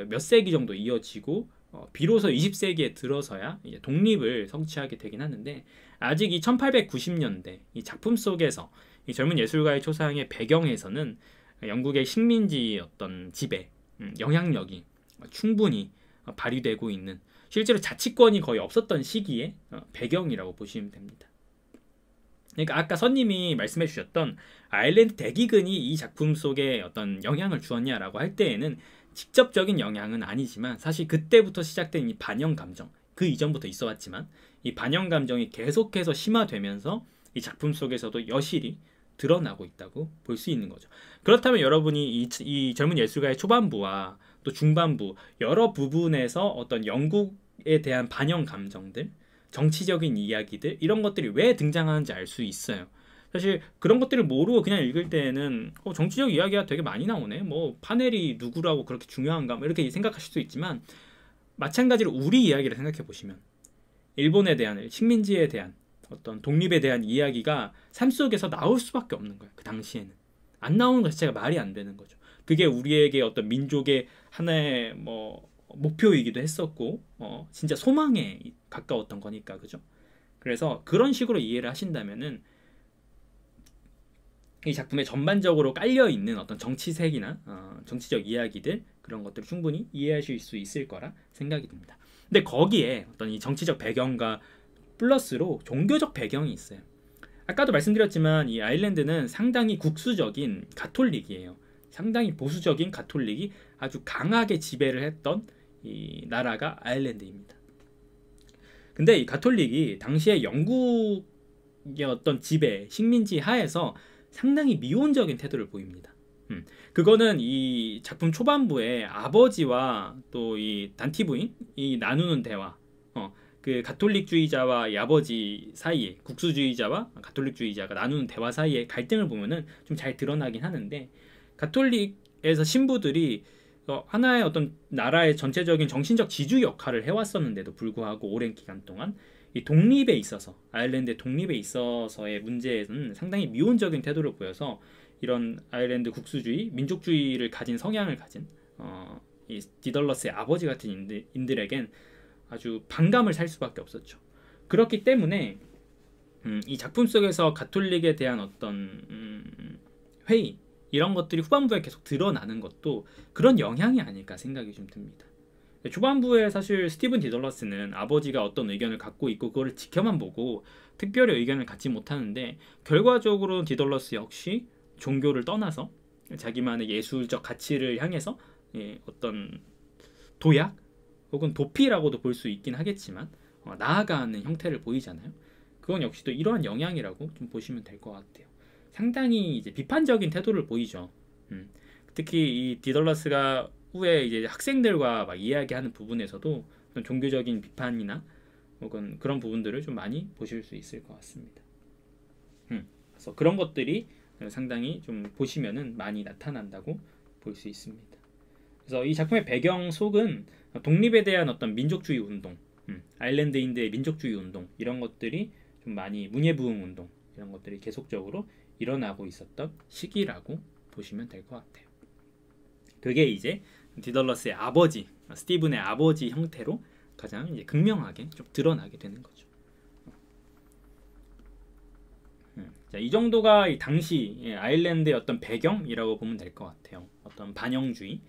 Speaker 1: 몇 세기 정도 이어지고 비로소 20세기에 들어서야 이제 독립을 성취하게 되긴 하는데 아직 이 1890년대 이 작품 속에서 이 젊은 예술가의 초상의 배경에서는 영국의 식민지 어떤 지배, 영향력이 충분히 발휘되고 있는 실제로 자치권이 거의 없었던 시기의 배경이라고 보시면 됩니다. 그러니까 아까 선님이 말씀해 주셨던 아일랜드 대기근이 이 작품 속에 어떤 영향을 주었냐라고 할 때에는 직접적인 영향은 아니지만 사실 그때부터 시작된 이 반영 감정 그 이전부터 있어 왔지만 이 반영 감정이 계속해서 심화되면서 이 작품 속에서도 여실히 드러나고 있다고 볼 수 있는 거죠. 그렇다면 여러분이 이 젊은 예술가의 초반부와 또 중반부 여러 부분에서 어떤 영국에 대한 반영 감정들 정치적인 이야기들 이런 것들이 왜 등장하는지 알 수 있어요. 사실 그런 것들을 모르고 그냥 읽을 때는 정치적 이야기가 되게 많이 나오네. 뭐 파넬이 누구라고 그렇게 중요한가 뭐 이렇게 생각하실 수 있지만 마찬가지로 우리 이야기를 생각해 보시면 일본에 대한 식민지에 대한 어떤 독립에 대한 이야기가 삶 속에서 나올 수밖에 없는 거예요. 그 당시에는 안 나오는 것 자체가 말이 안 되는 거죠. 그게 우리에게 어떤 민족의 하나의 뭐 목표이기도 했었고 진짜 소망에 가까웠던 거니까 그죠. 그래서 그런 식으로 이해를 하신다면은 이 작품에 전반적으로 깔려 있는 어떤 정치색이나 정치적 이야기들 그런 것들을 충분히 이해하실 수 있을 거라 생각이 듭니다. 근데 거기에 어떤 이 정치적 배경과 플러스로 종교적 배경이 있어요. 아까도 말씀드렸지만 이 아일랜드는 상당히 국수적인 가톨릭이에요. 상당히 보수적인 가톨릭이 아주 강하게 지배를 했던 이 나라가 아일랜드입니다. 근데 이 가톨릭이 당시에 영국의 어떤 지배, 식민지 하에서 상당히 미온적인 태도를 보입니다. 그거는 이 작품 초반부에 아버지와 또 이 단티 부인이 나누는 대화, 그 가톨릭주의자와 이 아버지 사이에 국수주의자와 가톨릭주의자가 나누는 대화 사이에 갈등을 보면은 좀 잘 드러나긴 하는데 가톨릭에서 신부들이 하나의 어떤 나라의 전체적인 정신적 지주 역할을 해왔었는데도 불구하고 오랜 기간 동안 이 독립에 있어서 아일랜드의 독립에 있어서의 문제에는 상당히 미온적인 태도를 보여서 이런 아일랜드 국수주의, 민족주의를 가진 성향을 가진 이 디덜러스의 아버지 같은 인들에겐 아주 반감을 살 수밖에 없었죠. 그렇기 때문에 이 작품 속에서 가톨릭에 대한 어떤 회의 이런 것들이 후반부에 계속 드러나는 것도 그런 영향이 아닐까 생각이 좀 듭니다. 초반부에 사실 스티븐 디덜러스는 아버지가 어떤 의견을 갖고 있고 그거를 지켜만 보고 특별히 의견을 갖지 못하는데 결과적으로 디덜러스 역시 종교를 떠나서 자기만의 예술적 가치를 향해서 어떤 도약 혹은 도피라고도 볼 수 있긴 하겠지만 나아가는 형태를 보이잖아요. 그건 역시 또 이러한 영향이라고 좀 보시면 될 것 같아요. 상당히 이제 비판적인 태도를 보이죠. 특히 이 디덜러스가 후에 이제 학생들과 막 이야기하는 부분에서도 종교적인 비판이나 혹은 그런 부분들을 좀 많이 보실 수 있을 것 같습니다. 그래서 그런 것들이 상당히 좀 보시면은 많이 나타난다고 볼 수 있습니다. 그래서 이 작품의 배경 속은 독립에 대한 어떤 민족주의 운동, 아일랜드인들의 민족주의 운동 이런 것들이 좀 많이 문예부흥 운동 이런 것들이 계속적으로 일어나고 있었던 시기라고 보시면 될 것 같아요. 그게 이제 디덜러스의 아버지, 스티븐의 아버지 형태로 가장 이제 극명하게 좀 드러나게 되는 거죠. 자, 이 정도가 이 당시 아일랜드의 어떤 배경이라고 보면 될 것 같아요. 어떤 반영주의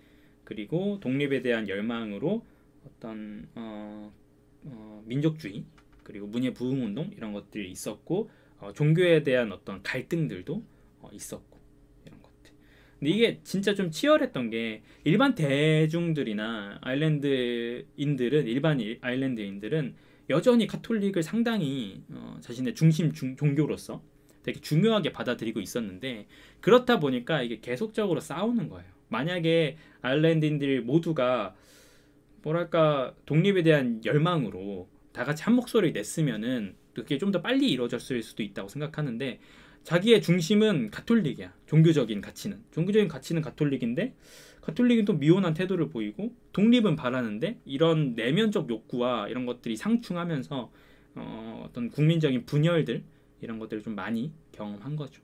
Speaker 1: 그리고 독립에 대한 열망으로 어떤 민족주의 그리고 문예부흥운동 이런 것들이 있었고 종교에 대한 어떤 갈등들도 있었고 이런 것들. 근데 이게 진짜 좀 치열했던 게 일반 대중들이나 아일랜드인들은 일반 아일랜드인들은 여전히 카톨릭을 상당히 자신의 중심 종교로서 되게 중요하게 받아들이고 있었는데 그렇다 보니까 이게 계속적으로 싸우는 거예요. 만약에 아일랜드인들 모두가 뭐랄까 독립에 대한 열망으로 다 같이 한 목소리 냈으면은 그게 좀 더 빨리 이루어졌을 수도 있다고 생각하는데 자기의 중심은 가톨릭이야. 종교적인 가치는 가톨릭인데 가톨릭은 또 미온한 태도를 보이고 독립은 바라는데 이런 내면적 욕구와 이런 것들이 상충하면서 어떤 국민적인 분열들 이런 것들을 좀 많이 경험한 거죠.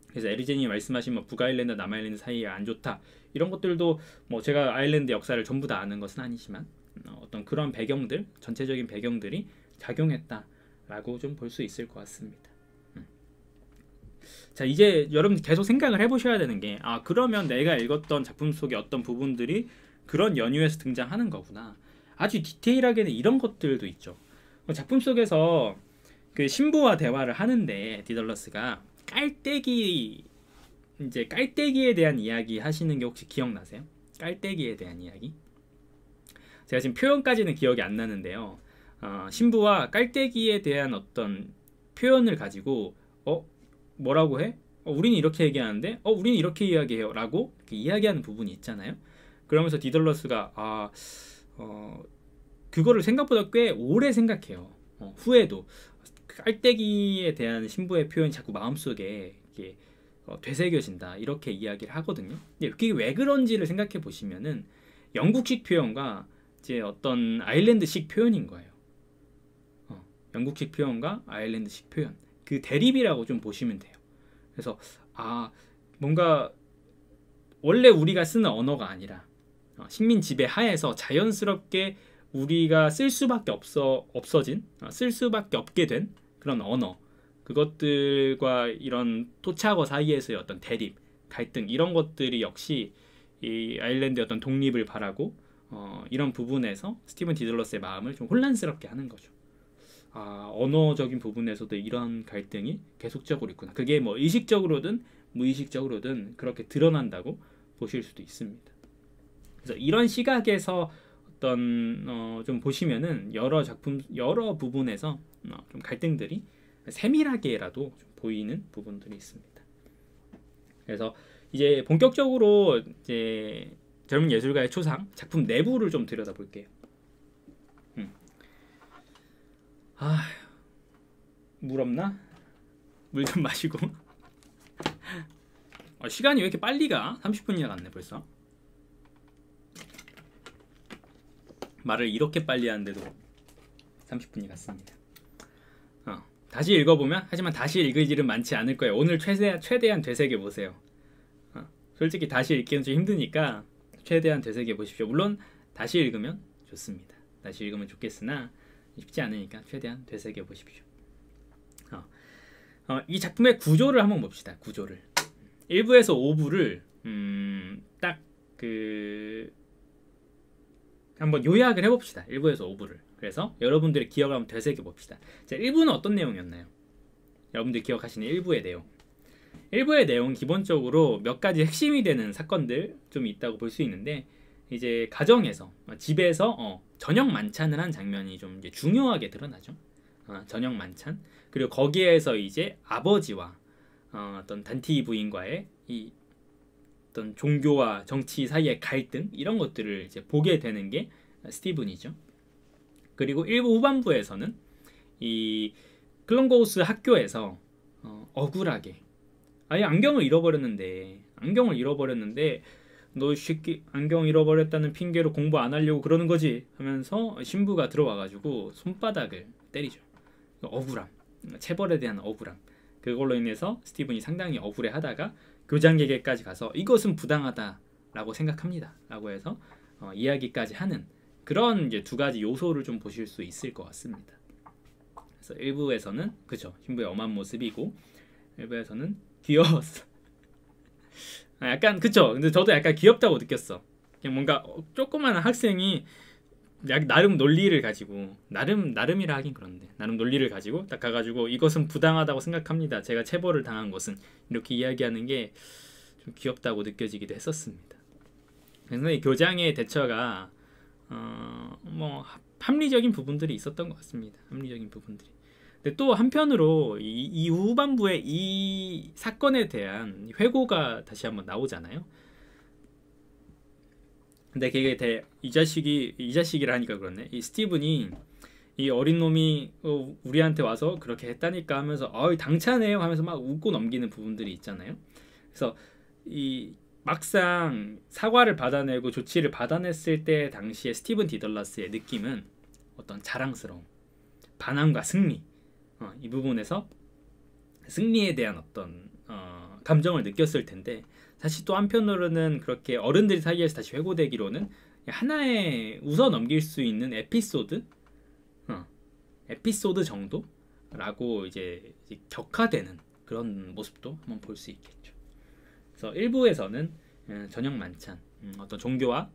Speaker 1: 그래서 에르제님이 말씀하신 뭐 북아일랜드 남아일랜드 사이에 안 좋다 이런 것들도 뭐 제가 아일랜드 역사를 전부 다 아는 것은 아니지만 어떤 그런 배경들 전체적인 배경들이 작용했다라고 좀 볼 수 있을 것 같습니다. 자 이제 여러분 계속 생각을 해보셔야 되는 게 그러면 내가 읽었던 작품 속의 어떤 부분들이 그런 연유에서 등장하는 거구나. 아주 디테일하게는 이런 것들도 있죠. 작품 속에서 그 신부와 대화를 하는데 디덜러스가 깔때기에 대한 이야기 하시는 게 혹시 기억나세요? 깔때기에 대한 이야기? 제가 지금 표현까지는 기억이 안 나는데요. 신부와 깔때기에 대한 어떤 표현을 가지고 뭐라고 해? 우리는 이렇게 얘기하는데 우리는 이렇게 이야기해요 라고 이렇게 이야기하는 부분이 있잖아요. 그러면서 디덜러스가 그거를 생각보다 꽤 오래 생각해요. 후에도 깔때기에 대한 신부의 표현이 자꾸 마음속에 이렇게 되새겨진다 이렇게 이야기를 하거든요. 근데 그게 왜 그런지를 생각해 보시면은 영국식 표현과 이제 어떤 아일랜드식 표현인 거예요. 영국식 표현과 아일랜드식 표현, 그 대립이라고 좀 보시면 돼요. 그래서 뭔가 원래 우리가 쓰는 언어가 아니라 식민 지배 하에서 자연스럽게 우리가 쓸 수밖에 쓸 수밖에 없게 된 그런 언어, 그것들과 이런 토착어 사이에서의 어떤 대립, 갈등, 이런 것들이 역시 이 아일랜드의 어떤 독립을 바라고 이런 부분에서 스티븐 디들러스의 마음을 좀 혼란스럽게 하는 거죠. 언어적인 부분에서도 이런 갈등이 계속적으로 있구나. 그게 뭐 의식적으로든 무의식적으로든 그렇게 드러난다고 보실 수도 있습니다. 그래서 이런 시각에서 좀 보시면은 여러 부분에서 좀 갈등들이 세밀하게라도 좀 보이는 부분들이 있습니다. 그래서 이제 본격적으로 이제 젊은 예술가의 초상 작품 내부를 좀 들여다볼게요. 물 없나? 물 좀 마시고. 시간이 왜 이렇게 빨리 가? 30분이나 갔네 벌써. 말을 이렇게 빨리 하는데도 30분이 갔습니다. 다시 읽어보면, 하지만 다시 읽을 일은 많지 않을 거예요. 오늘 최대한 되새겨 보세요. 솔직히 다시 읽기는 좀 힘드니까 최대한 되새겨 보십시오. 물론 다시 읽으면 좋습니다. 다시 읽으면 좋겠으나 쉽지 않으니까 최대한 되새겨 보십시오. 이 작품의 구조를 한번 봅시다. 구조를 1부에서 5부를 딱 한번 요약을 해봅시다. 1부에서 5부를. 그래서 여러분들의 기억을 한번 되새겨 봅시다. 자, 1부는 어떤 내용이었나요? 여러분들이 기억하시는 1부의 내용. 1부의 내용은 기본적으로 몇 가지 핵심이 되는 사건들 좀 있다고 볼 수 있는데, 이제 가정에서, 집에서 저녁 만찬을 한 장면이 좀 이제 중요하게 드러나죠. 저녁 만찬. 그리고 거기에서 이제 아버지와 어떤 단티 부인과의 이 어떤 종교와 정치 사이의 갈등, 이런 것들을 이제 보게 되는 게 스티븐이죠. 그리고 1부 후반부에서는 이 클런고우스 학교에서 억울하게 안경을 잃어버렸는데 너 이 새끼 안경 잃어버렸다는 핑계로 공부 안 하려고 그러는 거지 하면서 신부가 들어와가지고 손바닥을 때리죠. 억울함, 체벌에 대한 억울함, 그걸로 인해서 스티븐이 상당히 억울해하다가 교장에게까지 가서 이것은 부당하다라고 생각합니다 라고 해서 이야기까지 하는 그런 이제 두 가지 요소를 좀 보실 수 있을 것 같습니다. 그래서 1부에서는 그죠, 신부의 엄한 모습이고, 1부에서는 귀여웠어. 약간 그쵸. 근데 저도 약간 귀엽다고 느꼈어. 그냥 뭔가 조그마한 학생이 나름 논리를 가지고, 나름이라 하긴 그런데 나름 논리를 가지고 딱 가가지고 이것은 부당하다고 생각합니다, 제가 체벌을 당한 것은, 이렇게 이야기하는 게 좀 귀엽다고 느껴지기도 했었습니다. 그래서 이 교장의 대처가 뭐 합리적인 부분들이 있었던 것 같습니다. 합리적인 부분들이. 근데 또 한편으로 이 후반부에 이 사건에 대한 회고가 다시 한번 나오잖아요. 근데 그게 이 자식이라 하니까 그렇네. 이 스티븐이 이 어린 놈이 우리한테 와서 그렇게 했다니까 하면서 당차네요 하면서 막 웃고 넘기는 부분들이 있잖아요. 그래서 이 막상 사과를 받아내고 조치를 받아냈을 때 당시에 스티븐 디덜러스의 느낌은 어떤 자랑스러움, 반항과 승리, 이 부분에서 승리에 대한 어떤 감정을 느꼈을 텐데, 사실 또 한편으로는 그렇게 어른들 사이에서 다시 회고되기로는 하나의 웃어 넘길 수 있는 에피소드 정도라고 이제 격화되는 그런 모습도 한번 볼 수 있겠죠. 그래서 1부에서는 저녁 만찬, 어떤 종교와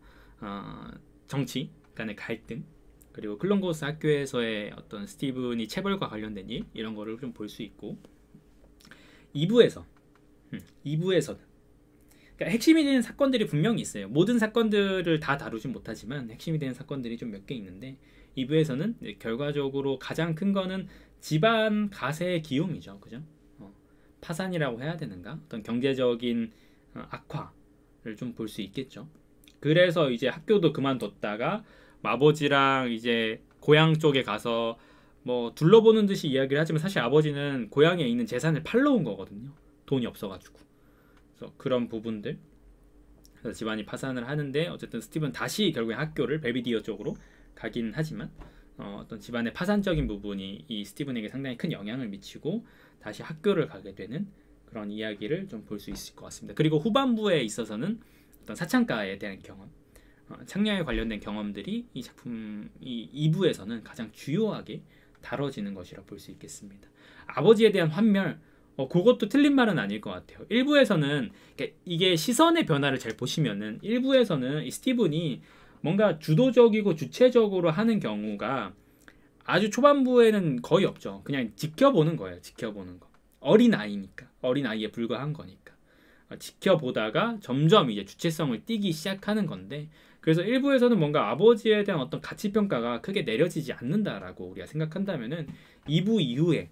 Speaker 1: 정치 간의 갈등, 그리고 클런고우스 학교에서의 어떤 스티븐이 체벌과 관련된 일, 이런 거를 좀 볼 수 있고, 2부에서는 그러니까 핵심이 되는 사건들이 분명히 있어요. 모든 사건들을 다 다루진 못하지만 핵심이 되는 사건들이 좀 몇 개 있는데, 2부에서는 결과적으로 가장 큰 거는 집안 가세의 기움이죠. 그죠? 파산이라고 해야 되는가? 어떤 경제적인 악화를 좀 볼 수 있겠죠. 그래서 이제 학교도 그만뒀다가 아버지랑 이제 고향 쪽에 가서 뭐 둘러보는 듯이 이야기를 하지만, 사실 아버지는 고향에 있는 재산을 팔러 온 거거든요. 돈이 없어가지고. 그래서 그런 부분들, 그래서 집안이 파산을 하는데 어쨌든 스티븐 다시 결국에 학교를 벨비디어 쪽으로 가긴 하지만 어떤 집안의 파산적인 부분이 이 스티븐에게 상당히 큰 영향을 미치고 다시 학교를 가게 되는 그런 이야기를 좀 볼 수 있을 것 같습니다. 그리고 후반부에 있어서는 어떤 사창가에 대한 경험, 창녀에 관련된 경험들이 이 작품 이 2부에서는 가장 주요하게 다뤄지는 것이라 볼 수 있겠습니다. 아버지에 대한 환멸, 그것도 틀린 말은 아닐 것 같아요. 1부에서는 이게 시선의 변화를 잘 보시면은 1부에서는 이 스티븐이 뭔가 주도적이고 주체적으로 하는 경우가 아주 초반부에는 거의 없죠. 그냥 지켜보는 거예요. 지켜보는 거. 어린아이에 불과한 거니까. 지켜보다가 점점 이제 주체성을 띠기 시작하는 건데, 그래서 1부에서는 뭔가 아버지에 대한 어떤 가치평가가 크게 내려지지 않는다라고 우리가 생각한다면은 2부 이후에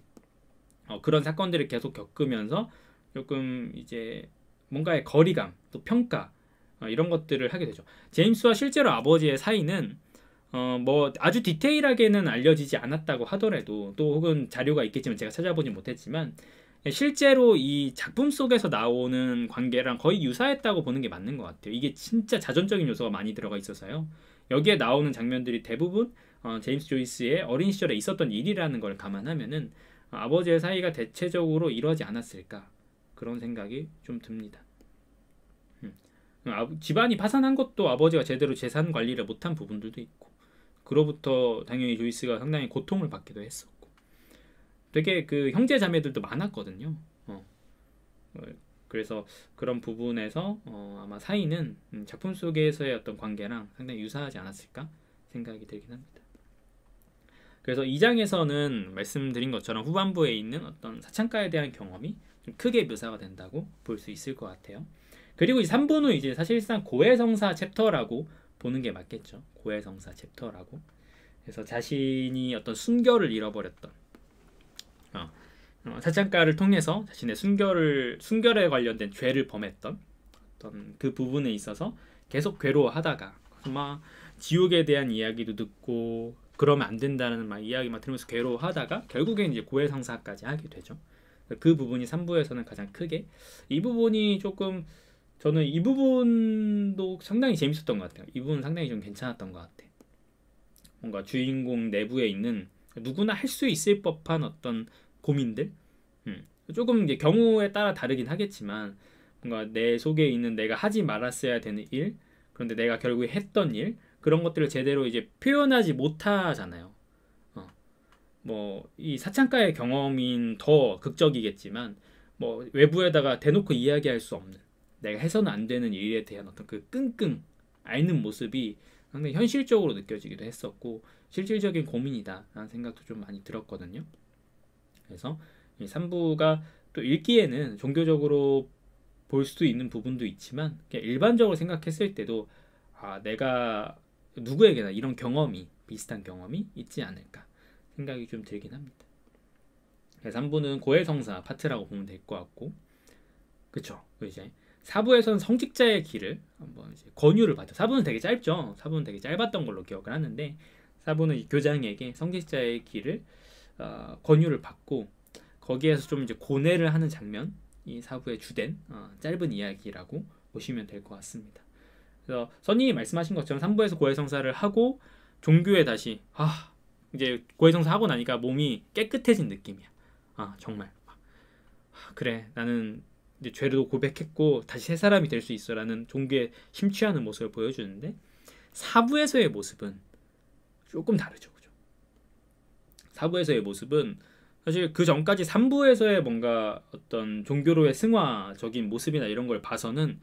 Speaker 1: 그런 사건들을 계속 겪으면서 조금 이제 뭔가의 거리감, 또 평가 이런 것들을 하게 되죠. 제임스와 실제로 아버지의 사이는 뭐 아주 디테일하게는 알려지지 않았다고 하더라도, 또 혹은 자료가 있겠지만 제가 찾아보진 못했지만 실제로 이 작품 속에서 나오는 관계랑 거의 유사했다고 보는 게 맞는 것 같아요. 이게 진짜 자전적인 요소가 많이 들어가 있어서요. 여기에 나오는 장면들이 대부분 제임스 조이스의 어린 시절에 있었던 일이라는 걸 감안하면은 아버지의 사이가 대체적으로 이러지 않았을까, 그런 생각이 좀 듭니다. 집안이 파산한 것도 아버지가 제대로 재산 관리를 못한 부분들도 있고, 그로부터 당연히 조이스가 상당히 고통을 받기도 했었고, 되게 그 형제 자매들도 많았거든요. 그래서 그런 부분에서 아마 사이는 작품 속에서의 어떤 관계랑 상당히 유사하지 않았을까 생각이 들긴 합니다. 그래서 2장에서는 말씀드린 것처럼 후반부에 있는 어떤 사창가에 대한 경험이 좀 크게 묘사가 된다고 볼 수 있을 것 같아요. 그리고 이 3부는 이제 사실상 고해성사 챕터라고 보는 게 맞겠죠. 고해성사 챕터라고. 그래서 자신이 어떤 순결을 잃어버렸던 사창가를 통해서 자신의 순결에 관련된 죄를 범했던 어떤 그 부분에 있어서 계속 괴로워하다가 막 지옥에 대한 이야기도 듣고 그러면 안 된다는 막 이야기 막 들으면서 괴로워하다가 결국엔 이제 고해성사까지 하게 되죠. 그 부분이 3부에서는 가장 크게, 이 부분이 조금 저는 이 부분도 상당히 재밌었던 것 같아요. 이 부분은 상당히 좀 괜찮았던 것 같아요. 뭔가 주인공 내부에 있는 누구나 할 수 있을 법한 어떤 고민들, 조금 이제 경우에 따라 다르긴 하겠지만 뭔가 내 속에 있는 내가 하지 말았어야 되는 일, 그런데 내가 결국에 했던 일, 그런 것들을 제대로 이제 표현하지 못하잖아요. 뭐 이 사창가의 경험인 더 극적이겠지만 뭐 외부에다가 대놓고 이야기할 수 없는, 내가 해서는 안 되는 일에 대한 어떤 그 끙끙 앓는 모습이 상당히 현실적으로 느껴지기도 했었고 실질적인 고민이다라는 생각도 좀 많이 들었거든요. 그래서 이 3부가 또 읽기에는 종교적으로 볼 수도 있는 부분도 있지만 그냥 일반적으로 생각했을 때도 내가 누구에게나 이런 경험이, 비슷한 경험이 있지 않을까 생각이 좀 들긴 합니다. 그래서 3부는 고해성사 파트라고 보면 될 것 같고, 그쵸? 이제 4부에서는 성직자의 길을 한번 이제 권유를 받죠. 4부는 되게 짧죠. 4부는 되게 짧았던 걸로 기억을 하는데 4부는 이 교장에게 성직자의 길을 권유를 받고 거기에서 좀 이제 고뇌를 하는 장면, 이 4부의 주된 짧은 이야기라고 보시면 될 것 같습니다. 그래서 선생님이 말씀하신 것처럼 3부에서 고해성사를 하고 종교에 다시 이제 고해성사 하고 나니까 몸이 깨끗해진 느낌이야. 정말 그래, 나는 이제 죄도 고백했고 다시 새 사람이 될 수 있어라는 종교에 심취하는 모습을 보여주는데 4부에서의 모습은 조금 다르죠. 그죠? 4부에서의 모습은 사실 그 전까지 3부에서의 뭔가 어떤 종교로의 승화적인 모습이나 이런 걸 봐서는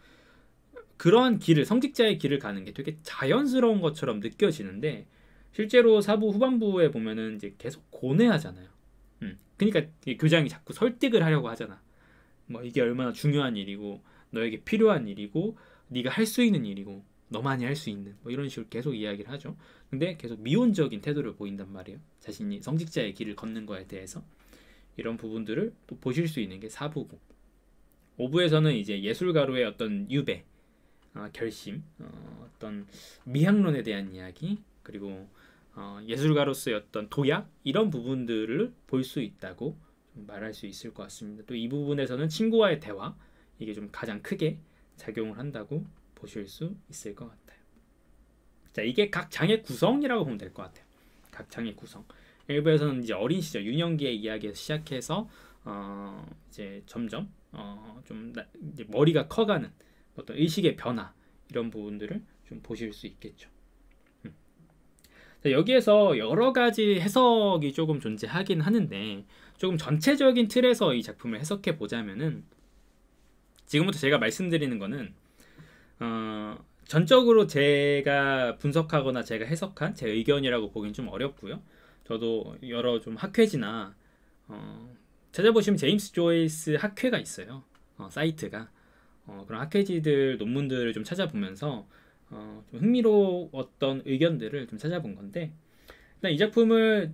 Speaker 1: 그러한 길을, 성직자의 길을 가는 게 되게 자연스러운 것처럼 느껴지는데 실제로 4부 후반부에 보면은 이제 계속 고뇌하잖아요. 그러니까 교장이 자꾸 설득을 하려고 하잖아. 뭐 이게 얼마나 중요한 일이고 너에게 필요한 일이고 네가 할 수 있는 일이고 너만이 할 수 있는, 뭐 이런 식으로 계속 이야기를 하죠. 근데 계속 미온적인 태도를 보인단 말이에요. 자신이 성직자의 길을 걷는 거에 대해서. 이런 부분들을 또 보실 수 있는 게 4부고, 5부에서는 이제 예술가로의 어떤 유배, 결심, 어떤 미학론에 대한 이야기, 그리고 예술가로서의 어떤 도약, 이런 부분들을 볼 수 있다고 말할 수 있을 것 같습니다. 또 이 부분에서는 친구와의 대화, 이게 좀 가장 크게 작용을 한다고 보실 수 있을 것 같아요. 자, 이게 각 장의 구성이라고 보면 될 것 같아요. 각 장의 구성. 1부에서는 이제 어린 시절 유년기의 이야기에서 시작해서 이제 점점 이제 머리가 커가는 어떤 의식의 변화 이런 부분들을 좀 보실 수 있겠죠. 여기에서 여러 가지 해석이 조금 존재하긴 하는데 조금 전체적인 틀에서 이 작품을 해석해 보자면은 지금부터 제가 말씀드리는 거는 전적으로 제가 분석하거나 제가 해석한 제 의견이라고 보긴 좀 어렵고요. 저도 여러 좀 학회지나 찾아보시면 제임스 조이스 학회가 있어요. 사이트가 그런 학회지들 논문들을 좀 찾아보면서 좀 흥미로웠던 의견들을 좀 찾아본 건데 일단 이 작품을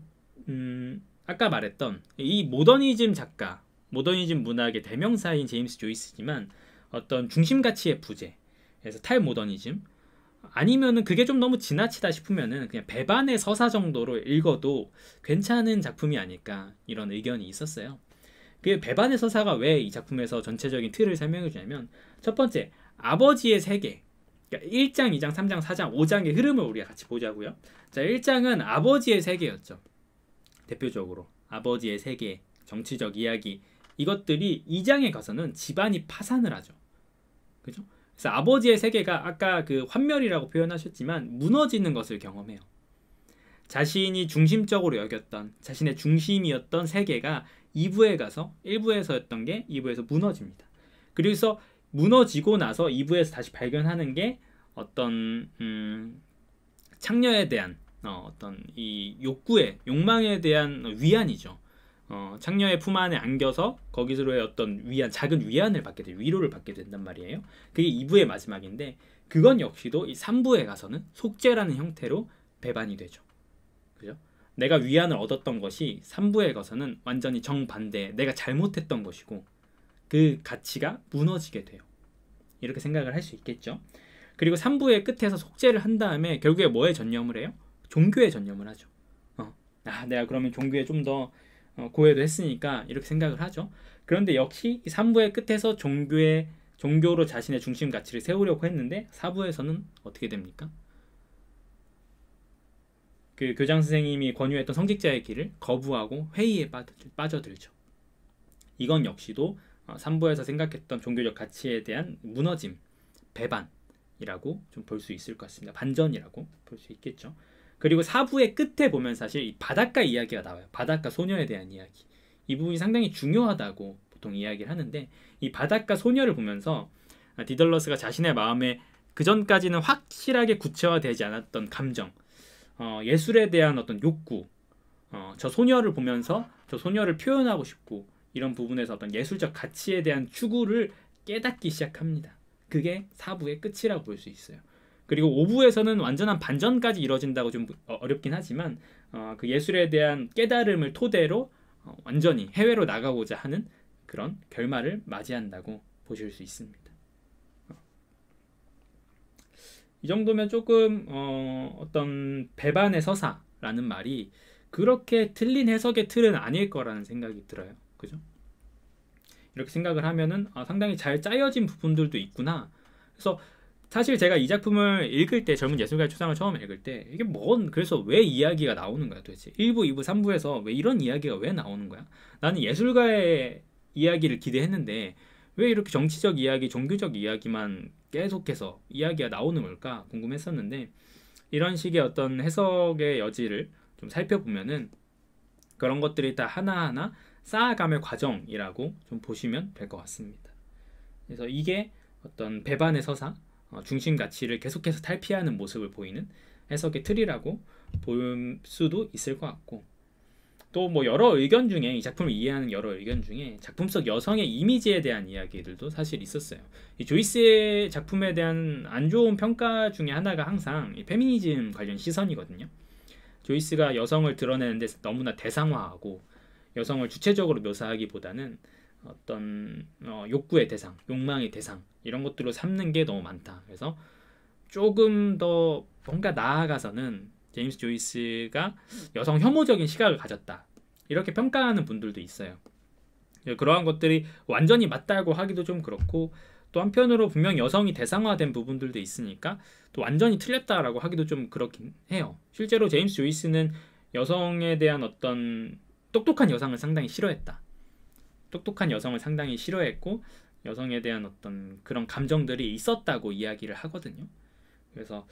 Speaker 1: 아까 말했던 이 모더니즘 작가, 모더니즘 문학의 대명사인 제임스 조이스지만 어떤 중심 가치의 부재, 그래서 탈모더니즘 아니면은 그게 좀 너무 지나치다 싶으면은 그냥 배반의 서사 정도로 읽어도 괜찮은 작품이 아닐까 이런 의견이 있었어요. 그 배반의 서사가 왜 이 작품에서 전체적인 틀을 설명해 주냐면 첫 번째 아버지의 세계, 그러니까 1장, 2장, 3장, 4장, 5장의 흐름을 우리가 같이 보자고요. 자, 1장은 아버지의 세계였죠. 대표적으로 아버지의 세계, 정치적 이야기 이것들이 2장에 가서는 집안이 파산을 하죠. 그죠? 그래서 아버지의 세계가 아까 그 환멸이라고 표현하셨지만 무너지는 것을 경험해요. 자신이 중심적으로 여겼던 자신의 중심이었던 세계가 2부에 가서 1부에서였던 게 2부에서 무너집니다. 그래서 무너지고 나서 2부에서 다시 발견하는 게 어떤 창녀에 대한 어떤 이 욕구에 욕망에 대한 위안이죠. 창녀의 품 안에 안겨서 거기서의 어떤 위안, 작은 위안을 받게 돼, 위로를 받게 된단 말이에요. 그게 2부의 마지막인데 그건 역시도 이 3부에 가서는 속죄라는 형태로 배반이 되죠. 그죠? 내가 위안을 얻었던 것이 3부에 가서는 완전히 정반대, 내가 잘못했던 것이고 그 가치가 무너지게 돼요. 이렇게 생각을 할 수 있겠죠. 그리고 3부의 끝에서 속죄를 한 다음에 결국에 뭐에 전념을 해요? 종교에 전념을 하죠. 내가 그러면 종교에 좀 더 고해도 했으니까 이렇게 생각을 하죠. 그런데 역시 3부의 끝에서 종교로 자신의 중심 가치를 세우려고 했는데 4부에서는 어떻게 됩니까? 그 교장 선생님이 권유했던 성직자의 길을 거부하고 회의에 빠져들죠. 이건 역시도 3부에서 생각했던 종교적 가치에 대한 무너짐, 배반이라고 좀 볼 수 있을 것 같습니다. 반전이라고 볼 수 있겠죠. 그리고 4부의 끝에 보면 사실 이 바닷가 이야기가 나와요. 바닷가 소녀에 대한 이야기. 이 부분이 상당히 중요하다고 보통 이야기를 하는데 이 바닷가 소녀를 보면서 디덜러스가 자신의 마음에 그전까지는 확실하게 구체화되지 않았던 감정, 예술에 대한 어떤 욕구, 저 소녀를 보면서 저 소녀를 표현하고 싶고 이런 부분에서 어떤 예술적 가치에 대한 추구를 깨닫기 시작합니다. 그게 4부의 끝이라고 볼 수 있어요. 그리고 5부에서는 완전한 반전까지 이루어진다고 좀 어렵긴 하지만 그 예술에 대한 깨달음을 토대로 완전히 해외로 나가고자 하는 그런 결말을 맞이한다고 보실 수 있습니다. 이 정도면 조금 어떤 배반의 서사라는 말이 그렇게 틀린 해석의 틀은 아닐 거라는 생각이 들어요. 그죠? 이렇게 생각을 하면은 상당히 잘 짜여진 부분들도 있구나. 그래서 사실 제가 이 작품을 읽을 때 젊은 예술가의 초상을 처음 읽을 때 이게 그래서 왜 이야기가 나오는 거야 도대체 1부, 2부, 3부에서 왜 이런 이야기가 왜 나오는 거야? 나는 예술가의 이야기를 기대했는데 왜 이렇게 정치적 이야기, 종교적 이야기만 계속해서 이야기가 나오는 걸까 궁금했었는데 이런 식의 어떤 해석의 여지를 좀 살펴보면은 그런 것들이 다 하나하나 쌓아감의 과정이라고 좀 보시면 될 것 같습니다. 그래서 이게 어떤 배반의 서사, 중심 가치를 계속해서 탈피하는 모습을 보이는 해석의 틀이라고 볼 수도 있을 것 같고 또 뭐 여러 의견 중에 이 작품을 이해하는 여러 의견 중에 작품 속 여성의 이미지에 대한 이야기들도 사실 있었어요. 이 조이스의 작품에 대한 안 좋은 평가 중에 하나가 항상 이 페미니즘 관련 시선이거든요. 조이스가 여성을 드러내는데 너무나 대상화하고 여성을 주체적으로 묘사하기보다는 어떤 욕구의 대상, 욕망의 대상 이런 것들로 삼는 게 너무 많다. 그래서 조금 더 뭔가 나아가서는 제임스 조이스가 여성 혐오적인 시각을 가졌다. 이렇게 평가하는 분들도 있어요. 그러한 것들이 완전히 맞다고 하기도 좀 그렇고 또 한편으로 분명 여성이 대상화된 부분들도 있으니까 또 완전히 틀렸다라고 하기도 좀 그렇긴 해요. 실제로 제임스 조이스는 여성에 대한 어떤 똑똑한 여성을 상당히 싫어했다. 똑똑한 여성을 상당히 싫어했고 여성에 대한 어떤 그런 감정들이 있었다고 이야기를 하거든요. 그래서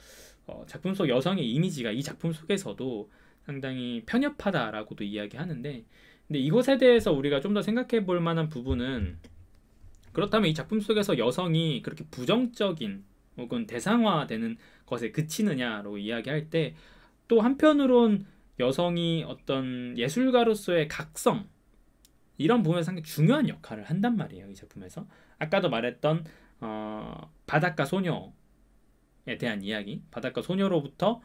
Speaker 1: 작품 속 여성의 이미지가 이 작품 속에서도 상당히 편협하다라고도 이야기하는데, 근데 이것에 대해서 우리가 좀 더 생각해 볼 만한 부분은, 그렇다면 이 작품 속에서 여성이 그렇게 부정적인 혹은 대상화되는 것에 그치느냐로 이야기할 때, 또 한편으론 여성이 어떤 예술가로서의 각성, 이런 부분에서 상당히 중요한 역할을 한단 말이에요. 이 작품에서 아까도 말했던 바닷가 소녀에 대한 이야기, 바닷가 소녀로부터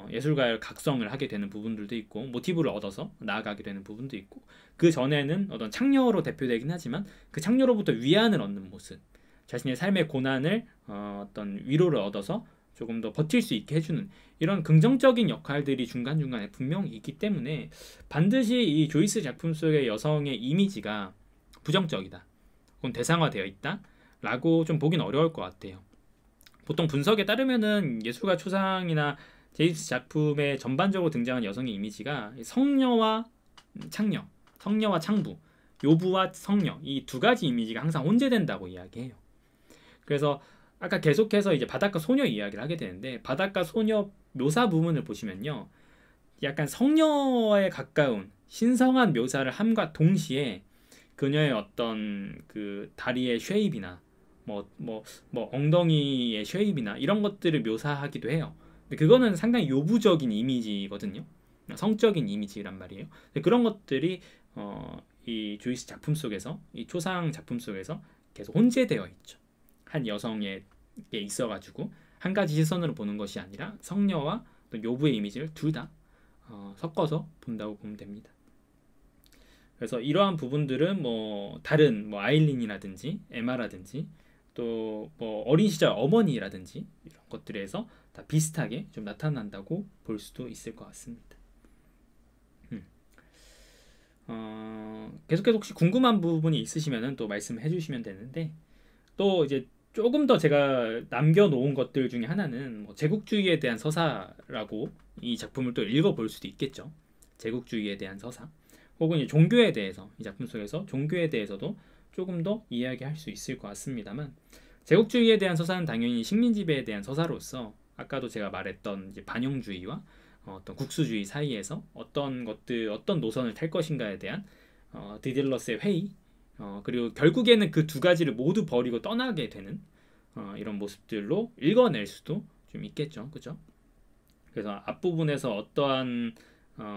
Speaker 1: 예술가의 각성을 하게 되는 부분들도 있고, 모티브를 얻어서 나아가게 되는 부분도 있고, 그 전에는 어떤 창녀로 대표되긴 하지만 그 창녀로부터 위안을 얻는 모습, 자신의 삶의 고난을 어떤 위로를 얻어서 조금 더 버틸 수 있게 해주는 이런 긍정적인 역할들이 중간중간에 분명히 있기 때문에, 반드시 이 조이스 작품 속의 여성의 이미지가 부정적이다 혹은 대상화되어 있다 라고 좀 보긴 어려울 것 같아요. 보통 분석에 따르면은 예술가 초상이나 제이스 작품에 전반적으로 등장한 여성의 이미지가 성녀와 창녀, 성녀와 창부, 요부와 성녀, 이 두 가지 이미지가 항상 혼재된다고 이야기해요. 그래서 아까 계속해서 이제 바닷가 소녀 이야기를 하게 되는데, 바닷가 소녀 묘사 부분을 보시면요, 약간 성녀에 가까운 신성한 묘사를 함과 동시에 그녀의 어떤 그 다리의 쉐입이나 엉덩이의 쉐입이나 이런 것들을 묘사하기도 해요. 근데 그거는 상당히 요부적인 이미지거든요. 성적인 이미지란 말이에요. 근데 그런 것들이 이 조이스 작품 속에서, 이 초상 작품 속에서 계속 혼재되어 있죠. 한 여성에게 있어가지고 한 가지 시선으로 보는 것이 아니라 성녀와 또 요부의 이미지를 둘 다 섞어서 본다고 보면 됩니다. 그래서 이러한 부분들은 다른 아일린이라든지 에마라든지 또 어린 시절 어머니라든지 이런 것들에서 다 비슷하게 좀 나타난다고 볼 수도 있을 것 같습니다. 계속해서 혹시 궁금한 부분이 있으시면 또 말씀해 주시면 되는데, 또 이제 조금 더 제가 남겨놓은 것들 중에 하나는 제국주의에 대한 서사라고 이 작품을 또 읽어볼 수도 있겠죠. 제국주의에 대한 서사, 혹은 이제 종교에 대해서, 이 작품 속에서 종교에 대해서도 조금 더 이야기할 수 있을 것 같습니다만, 제국주의에 대한 서사는 당연히 식민지배에 대한 서사로서 아까도 제가 말했던 이제 반영주의와 어떤 국수주의 사이에서 어떤 노선을 탈 것인가에 대한 디딜러스의 회의, 그리고 결국에는 그 두 가지를 모두 버리고 떠나게 되는 이런 모습들로 읽어낼 수도 좀 있겠죠, 그죠? 그래서 앞부분에서 어떠한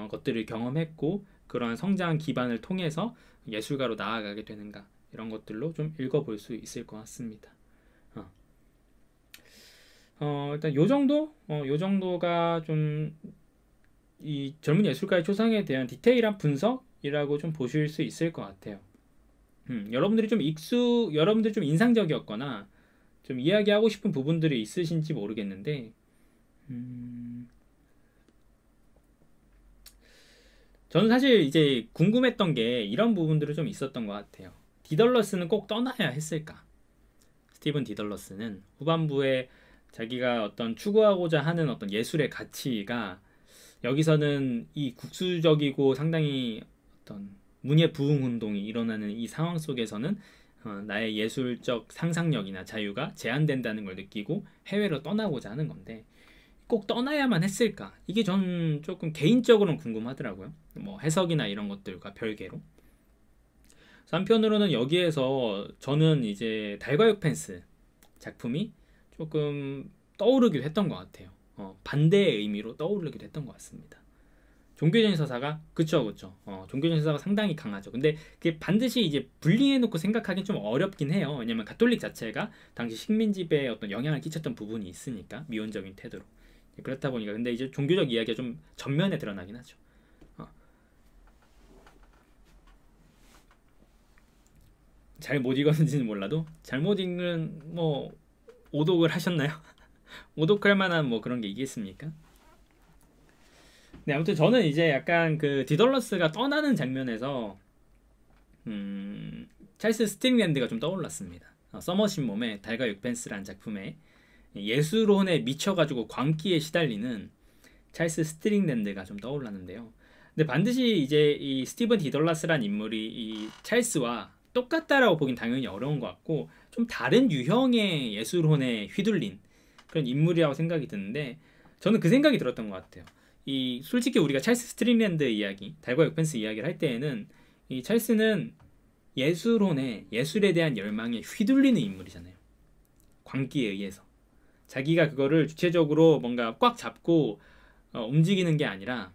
Speaker 1: 것들을 경험했고 그러한 성장 기반을 통해서 예술가로 나아가게 되는가, 이런 것들로 좀 읽어볼 수 있을 것 같습니다. 일단 요 정도가 좀 이 젊은 예술가의 초상에 대한 디테일한 분석이라고 좀 보실 수 있을 것 같아요. 여러분들이 좀 인상적이었거나 좀 이야기하고 싶은 부분들이 있으신지 모르겠는데, 저는 사실 이제 궁금했던 게 이런 부분들이 좀 있었던 것 같아요. 디덜러스는 꼭 떠나야 했을까? 스티븐 디덜러스는 후반부에 자기가 어떤 추구하고자 하는 어떤 예술의 가치가, 여기서는 이 국수적이고 상당히 어떤 문예 부흥 운동이 일어나는 이 상황 속에서는 나의 예술적 상상력이나 자유가 제한된다는 걸 느끼고 해외로 떠나고자 하는 건데, 꼭 떠나야만 했을까? 이게 전 조금 개인적으로는 궁금하더라고요. 해석이나 이런 것들과 별개로. 한편으로는 여기에서 저는 이제 달과 육 펜스 작품이 조금 떠오르기도 했던 것 같아요. 반대의 의미로 떠오르기도 했던 것 같습니다. 종교적인 서사가 그쵸. 종교적인 서사가 상당히 강하죠. 근데 그게 반드시 이제 분리해놓고 생각하기는 좀 어렵긴 해요. 왜냐면 가톨릭 자체가 당시 식민지배에 어떤 영향을 끼쳤던 부분이 있으니까, 미온적인 태도로. 그렇다 보니까 근데 이제 종교적 이야기가 좀 전면에 드러나긴 하죠. 잘 못 읽었는지는 몰라도, 잘못 읽는 오독을 하셨나요? 오독할 만한 그런 게 있겠습니까? 네, 아무튼 저는 이제 약간 그 디덜러스가 떠나는 장면에서 찰스 스틱랜드가 좀 떠올랐습니다. 서머신 몸의 달과 육펜스라는 작품에 예술혼에 미쳐가지고 광기에 시달리는 찰스 스트링랜드가 좀 떠올랐는데요. 근데 반드시 이제 이 스티븐 디덜러스란 인물이 이 찰스와 똑같다라고 보긴 당연히 어려운 것 같고 좀 다른 유형의 예술혼에 휘둘린 그런 인물이라고 생각이 드는데 저는 그 생각이 들었던 것 같아요. 이 솔직히 우리가 찰스 스트링랜드 이야기, 달과 육펜스 이야기를 할 때에는 이 찰스는 예술혼에 예술에 대한 열망에 휘둘리는 인물이잖아요. 광기에 의해서 자기가 그거를 주체적으로 뭔가 꽉 잡고 움직이는 게 아니라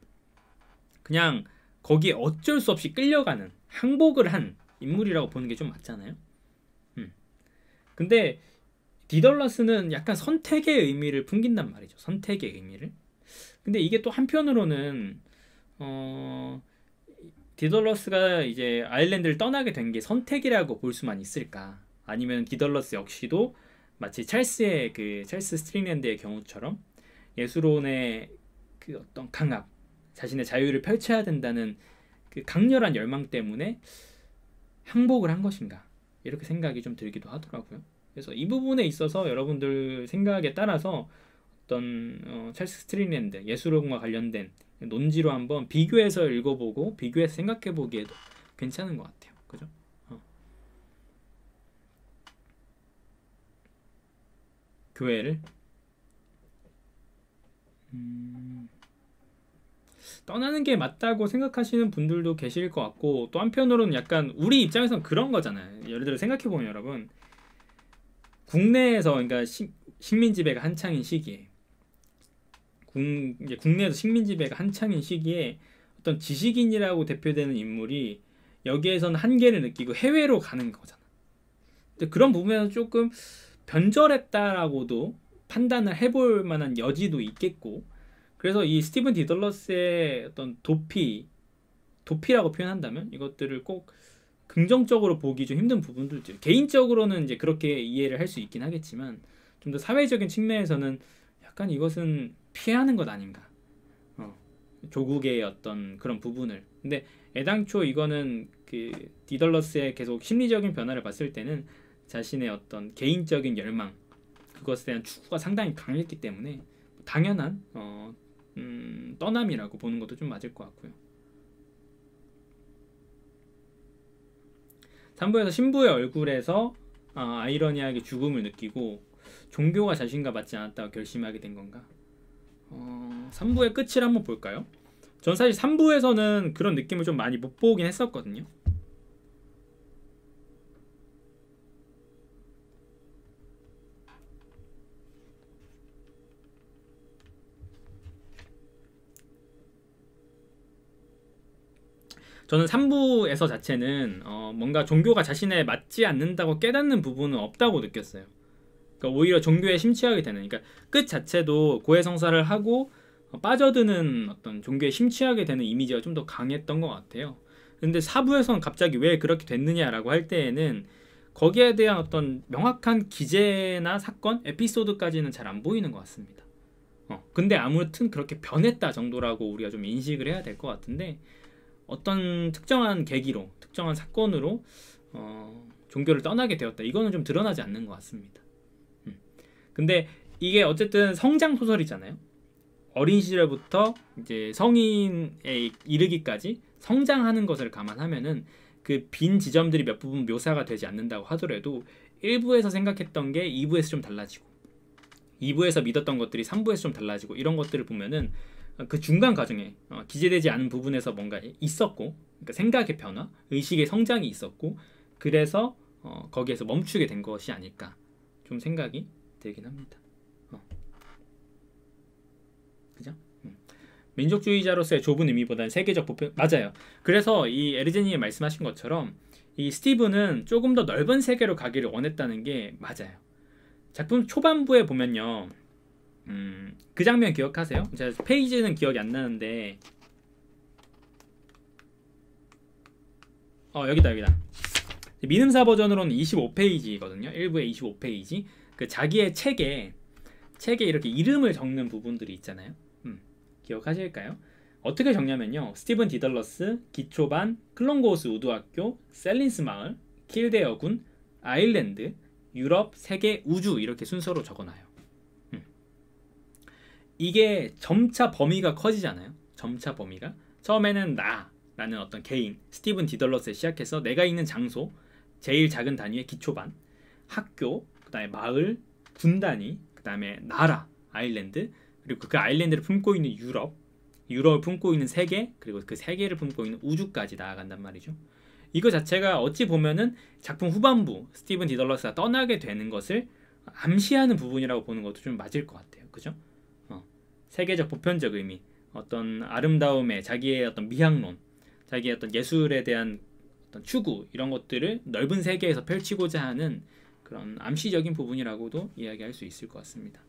Speaker 1: 그냥 거기에 어쩔 수 없이 끌려가는 항복을 한 인물이라고 보는 게 좀 맞잖아요. 근데 디덜러스는 약간 선택의 의미를 풍긴단 말이죠. 선택의 의미를. 근데 이게 또 한편으로는 디덜러스가 이제 아일랜드를 떠나게 된 게 선택이라고 볼 수만 있을까? 아니면 디덜러스 역시도 마치 찰스의 그 찰스 스트링랜드의 경우처럼 예술혼의 그 어떤 강압, 자신의 자유를 펼쳐야 된다는 그 강렬한 열망 때문에 항복을 한 것인가? 이렇게 생각이 좀 들기도 하더라고요. 그래서 이 부분에 있어서 여러분들 생각에 따라서 어떤 찰스 스트링랜드 예술혼과 관련된 논지로 한번 비교해서 읽어보고 비교해서 생각해보기에도 괜찮은 것 같아요. 그죠? 교회를 떠나는 게 맞다고 생각하시는 분들도 계실 것 같고 또 한편으로는 약간 우리 입장에서는 그런 거잖아요. 예를 들어 생각해보면 여러분 국내에서 그러니까 식민 지배가 한창인 시기에 이제 국내에서 식민 지배가 한창인 시기에 어떤 지식인이라고 대표되는 인물이 여기에서는 한계를 느끼고 해외로 가는 거잖아. 근데 그런 부분에서 조금 변절했다라고도 판단을 해볼 만한 여지도 있겠고 그래서 이 스티븐 디덜러스의 어떤 도피라고 표현한다면 이것들을 꼭 긍정적으로 보기 좀 힘든 부분들도 개인적으로는 이제 그렇게 이해를 할 수 있긴 하겠지만 좀 더 사회적인 측면에서는 약간 이것은 피하는 것 아닌가 조국의 어떤 그런 부분을 근데 애당초 이거는 그 디덜러스의 계속 심리적인 변화를 봤을 때는 자신의 어떤 개인적인 열망 그것에 대한 추구가 상당히 강했기 때문에 당연한 떠남이라고 보는 것도 좀 맞을 것 같고요. 3부에서 신부의 얼굴에서 아이러니하게 죽음을 느끼고 종교가 자신과 맞지 않았다고 결심하게 된 건가? 3부의 끝을 한번 볼까요? 전 사실 3부에서는 그런 느낌을 좀 많이 못 보긴 했었거든요. 저는 3부에서 자체는 뭔가 종교가 자신에 맞지 않는다고 깨닫는 부분은 없다고 느꼈어요. 그러니까 오히려 종교에 심취하게 되는 그러니까 끝 자체도 고해성사를 하고 빠져드는 어떤 종교에 심취하게 되는 이미지가 좀 더 강했던 것 같아요. 근데 4부에서는 갑자기 왜 그렇게 됐느냐라고 할 때에는 거기에 대한 어떤 명확한 기재나 사건, 에피소드까지는 잘 안 보이는 것 같습니다. 근데 아무튼 그렇게 변했다 정도라고 우리가 좀 인식을 해야 될 것 같은데 어떤 특정한 계기로, 특정한 사건으로 종교를 떠나게 되었다. 이거는 좀 드러나지 않는 것 같습니다. 근데 이게 어쨌든 성장 소설이잖아요. 어린 시절부터 이제 성인에 이르기까지 성장하는 것을 감안하면은 그 빈 지점들이 몇 부분 묘사가 되지 않는다고 하더라도 1부에서 생각했던 게 2부에서 좀 달라지고 2부에서 믿었던 것들이 3부에서 좀 달라지고 이런 것들을 보면은 그 중간 과정에 기재되지 않은 부분에서 뭔가 있었고 그러니까 생각의 변화, 의식의 성장이 있었고 그래서 거기에서 멈추게 된 것이 아닐까 좀 생각이 들긴 합니다. 그죠? 민족주의자로서의 좁은 의미보다는 세계적 보편 맞아요. 그래서 이 에르제님이 말씀하신 것처럼 이 스티븐은 조금 더 넓은 세계로 가기를 원했다는 게 맞아요. 작품 초반부에 보면요. 그 장면 기억하세요? 제가 페이지는 기억이 안 나는데 여기다 민음사 버전으로는 25페이지거든요 1부에 25페이지 그 자기의 책에 이렇게 이름을 적는 부분들이 있잖아요. 기억하실까요? 어떻게 적냐면요 스티븐 디덜러스, 기초반, 클롱고우스 우드학교, 셀린스 마을, 킬데어군, 아일랜드, 유럽, 세계, 우주 이렇게 순서로 적어놔요. 이게 점차 범위가 커지잖아요. 점차 범위가 처음에는 나라는 어떤 개인 스티븐 디덜러스에 시작해서 내가 있는 장소, 제일 작은 단위의 기초반, 학교, 그 다음에 마을, 군 단위, 그 다음에 나라, 아일랜드, 그리고 그 아일랜드를 품고 있는 유럽을 품고 있는 세계, 그리고 그 세계를 품고 있는 우주까지 나아간단 말이죠. 이거 자체가 어찌 보면은 작품 후반부 스티븐 디덜러스가 떠나게 되는 것을 암시하는 부분이라고 보는 것도 좀 맞을 것 같아요. 그죠? 세계적 보편적 의미, 어떤 아름다움에 자기의 어떤 미학론, 자기의 어떤 예술에 대한 어떤 추구, 이런 것들을 넓은 세계에서 펼치고자 하는 그런 암시적인 부분이라고도 이야기할 수 있을 것 같습니다.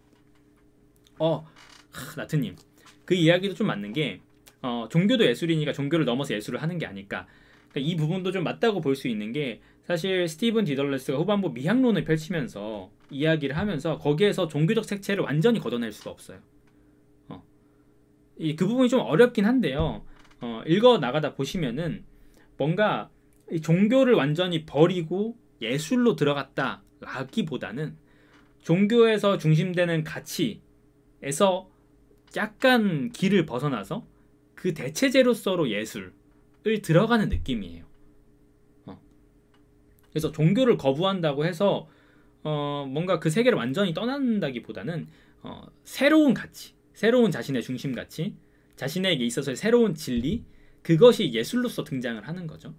Speaker 1: 나트님, 그 이야기도 좀 맞는 게 종교도 예술이니까 종교를 넘어서 예술을 하는 게 아닐까. 그러니까 이 부분도 좀 맞다고 볼 수 있는 게, 사실 스티븐 디덜러스가 후반부 미학론을 펼치면서 이야기를 하면서 거기에서 종교적 색채를 완전히 걷어낼 수가 없어요. 그 부분이 좀 어렵긴 한데요. 읽어 나가다 보시면은 뭔가 이 종교를 완전히 버리고 예술로 들어갔다라기보다는 종교에서 중심되는 가치에서 약간 길을 벗어나서 그 대체제로서로 예술을 들어가는 느낌이에요. 그래서 종교를 거부한다고 해서 뭔가 그 세계를 완전히 떠난다기보다는 새로운 가치, 새로운 자신의 중심 가치, 자신에게 있어서의 새로운 진리, 그것이 예술로서 등장을 하는 거죠.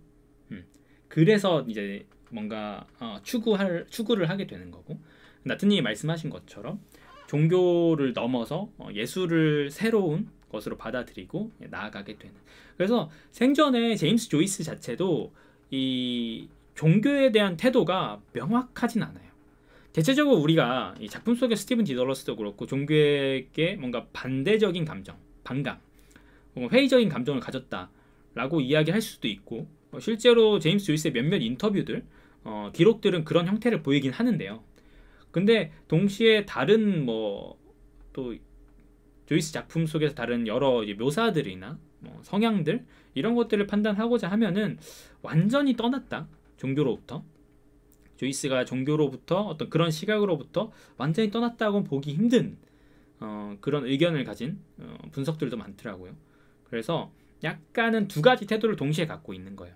Speaker 1: 그래서 이제 뭔가 추구를 하게 되는 거고, 나트님이 말씀하신 것처럼 종교를 넘어서 예술을 새로운 것으로 받아들이고 나아가게 되는. 그래서 생전에 제임스 조이스 자체도 이 종교에 대한 태도가 명확하진 않아요. 대체적으로 우리가 이 작품 속의 스티븐 디덜러스도 그렇고 종교에게 뭔가 반대적인 감정, 반감, 회의적인 감정을 가졌다라고 이야기할 수도 있고, 실제로 제임스 조이스의 몇몇 인터뷰들, 기록들은 그런 형태를 보이긴 하는데요. 근데 동시에 다른 또 조이스 작품 속에서 다른 여러 묘사들이나 성향들, 이런 것들을 판단하고자 하면은 완전히 떠났다, 종교로부터, 조이스가 종교로부터 어떤 그런 시각으로부터 완전히 떠났다고 보기 힘든 그런 의견을 가진 분석들도 많더라고요. 그래서 약간은 두 가지 태도를 동시에 갖고 있는 거예요.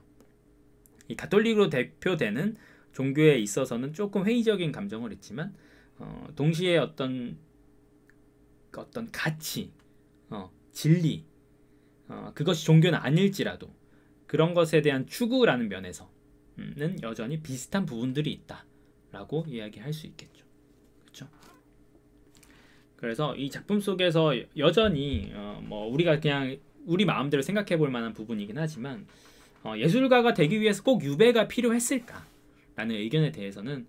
Speaker 1: 이 가톨릭으로 대표되는 종교에 있어서는 조금 회의적인 감정을 했지만, 동시에 어떤 가치, 진리, 그것이 종교는 아닐지라도 그런 것에 대한 추구라는 면에서는 여전히 비슷한 부분들이 있다라고 이야기할 수 있겠죠. 그렇죠? 그래서 이 작품 속에서 여전히 우리가 그냥 우리 마음대로 생각해 볼 만한 부분이긴 하지만, 예술가가 되기 위해서 꼭 유배가 필요했을까라는 의견에 대해서는